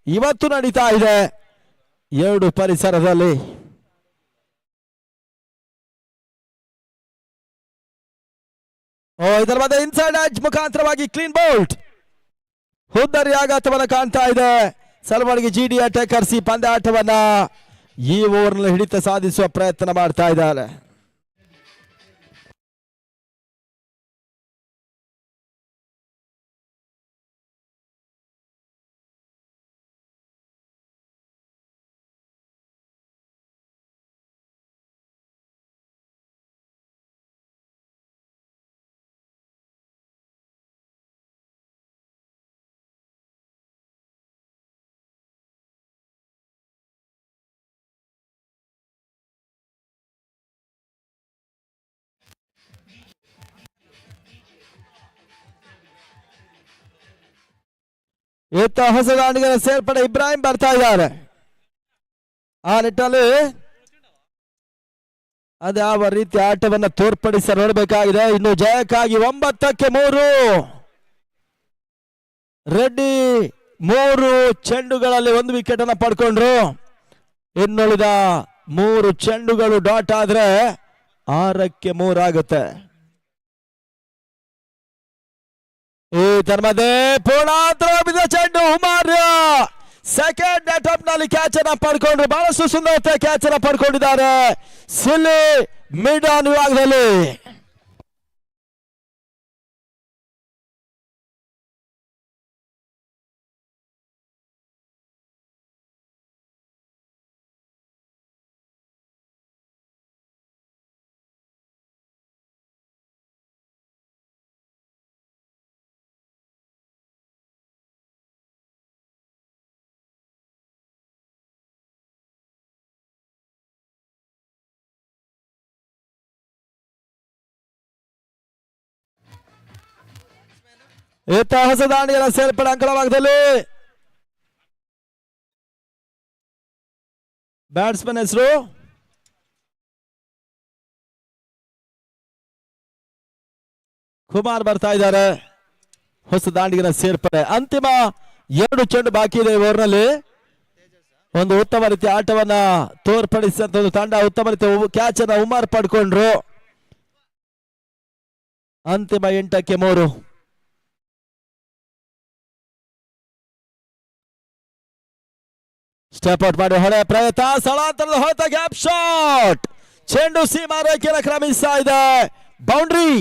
ಇವತ್ತು ನಡೀತಾ ಇದೆ ಎರಡು ಪರಿಸರದಲ್ಲಿ. ಇದರ ಮಧ್ಯೆ ಇನ್ಸೈಡ್ ಎಡ್ಜ್ ಮುಖಾಂತರವಾಗಿ ಕ್ಲೀನ್ ಬೌಲ್ಟ್, ಹುದ್ದರಿ ಆಘಾತವನ್ನು ಕಾಣ್ತಾ ಇದೆ. ಸಲುವಾಗಿ GD ಅಟ್ಯಾಕರ್ಸ್ ಈ ಪಂದ್ಯಾಟವನ್ನ ಈ ಓವರ್ನಲ್ಲಿ ಹಿಡಿತ ಸಾಧಿಸುವ ಪ್ರಯತ್ನ ಮಾಡ್ತಾ ಇದ್ದಾರೆ. ಇತ್ತ ಹೊಸ ದಾಂಡಿಗರ ಸೇರ್ಪಡೆ ಇಬ್ರಾಹಿಂ ಬರ್ತಾ ಇದ್ದಾರೆ. ಆ ನಿಟ್ಟಲ್ಲಿ ಅದ್ಯಾವ ರೀತಿ ಆಟವನ್ನ ತೋರ್ಪಡಿಸ ನೋಡಬೇಕಾಗಿದೆ. ಇನ್ನು ಜಯಕ್ಕಾಗಿ 9-3 ರೆಡ್ಡಿ 3 ಚೆಂಡುಗಳಲ್ಲಿ 1 ವಿಕೆಟ್ ಅನ್ನ ಪಡ್ಕೊಂಡ್ರು. ಇನ್ನುಳಿದ 3 ಚೆಂಡುಗಳು ಡಾಟ್ ಆದ್ರೆ 6-3 ಆಗುತ್ತೆ. ಈ ತನ್ಮಧ್ಯೆ ಪೂರ್ಣಾಂತರ ಚೆಂಡು ಉಮಾರ್ ಸೆಕೆಂಡ್ ಅಟೆಂಪ್ಟ್ ನಲ್ಲಿ ಕ್ಯಾಚ್ ಅನ್ನ ಪಡ್ಕೊಂಡ್ರು. ಬಹಳಷ್ಟು ಸುಂದರತೆ ಕ್ಯಾಚ್ ಅನ್ನ ಪಡ್ಕೊಂಡಿದ್ದಾರೆ ಸಿಲ್ಲಿ ಮಿಡ್ ಆನ್ ವಿಭಾಗದಲ್ಲಿ. ಇತ್ತ ಹೊಸ ದಾಂಡಿಗಳ ಸೇರ್ಪಡೆ ಅಂಕಣ ಭಾಗದಲ್ಲಿ ಬ್ಯಾಟ್ಸ್ಮನ್ ಹೆಸರು ಕುಮಾರ್ ಬರ್ತಾ ಇದ್ದಾರೆ. ಹೊಸ ದಾಂಡಿಗರ ಸೇರ್ಪಡೆ. ಅಂತಿಮ 2 ಚೆಂಡು ಬಾಕಿ ಇದೆ ಓವರ್ನಲ್ಲಿ. ಒಂದು ಉತ್ತಮ ರೀತಿಯ ಆಟವನ್ನ ತೋರ್ಪಡಿಸಿದಂತ ಒಂದು ತಂಡ ಉತ್ತಮ ರೀತಿಯ ಕ್ಯಾಚ್ ಅನ್ನ ಉಮಾರ್ ಪಡ್ಕೊಂಡ್ರು. ಅಂತಿಮ 8-3. ಸ್ಟೆಪ್ ಔಟ್ ಮಾಡಿ ಹೊಳೆ ಪ್ರಯತ್ನ, ಸ್ಥಳಾಂತರದ ಹೊರತ ಗ್ಯಾಪ್ ಶಾಟ್, ಚೆಂಡು ಸೀಮಾ ರೇಖೆಯನ್ನು ಕ್ರಮಿಸ್ತಾ ಇದೆ. ಬೌಂಡ್ರಿ.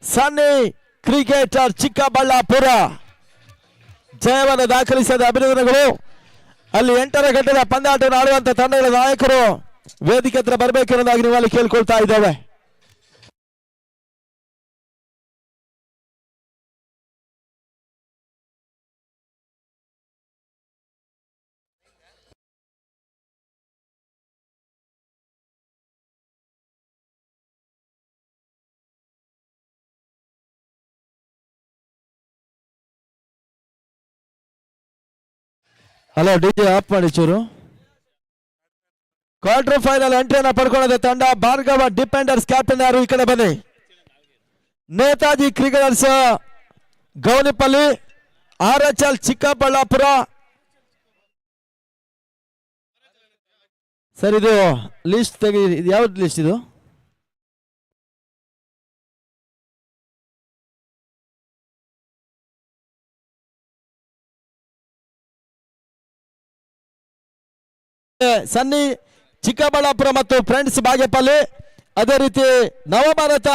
ಸನ್ನಿ ಕ್ರಿಕೆಟರ್ ಚಿಕ್ಕಬಳ್ಳಾಪುರ ಜಯವನ್ನು ದಾಖಲಿಸಿದ ಅಭಿನಂದನೆಗಳು. ಅಲ್ಲಿ 8ರ ಘಟ್ಟದ ಪಂದ್ಯಾಟವನ್ನು ಆಡುವಂತ ತಂಡಗಳ ನಾಯಕರು ವೇದಿಕೆ ಹತ್ರ ಬರಬೇಕೆನ್ನೋದಾಗಿ ನೀವು ಅಲ್ಲಿ ಕೇಳ್ಕೊಳ್ತಾ ಇದ್ದೇವೆ. ಹಲೋ DJ ಆಫ್ ಮಾಡಿ ಚೂರು. ಕ್ವಾರ್ಟರ್ ಫೈನಲ್ ಎಂಟ್ರಿಯನ್ನು ಪಡ್ಕೊಳ್ಳೋದೆ ತಂಡ. ಭಾರ್ಗವ ಡಿಪೆಂಡರ್ಸ್ ಕ್ಯಾಪ್ಟನ್ ಯಾರು ಈ ಕಡೆ ಬನ್ನಿ. Netaji cricketers Gownipalli, RHL Chikkaballapur. Sir ಇದು ಲಿಸ್ಟ್ ತೆಗಿ, ಯಾವ್ದು ಲಿಸ್ಟ್ ಇದು? ಸನ್ನಿ ಚಿಕ್ಕಬಳ್ಳಾಪುರ ಮತ್ತು ಫ್ರೆಂಡ್ಸ್ ಬಾಗೇಪಲ್ಲಿ, ಅದೇ ರೀತಿ ನವಭಾರತ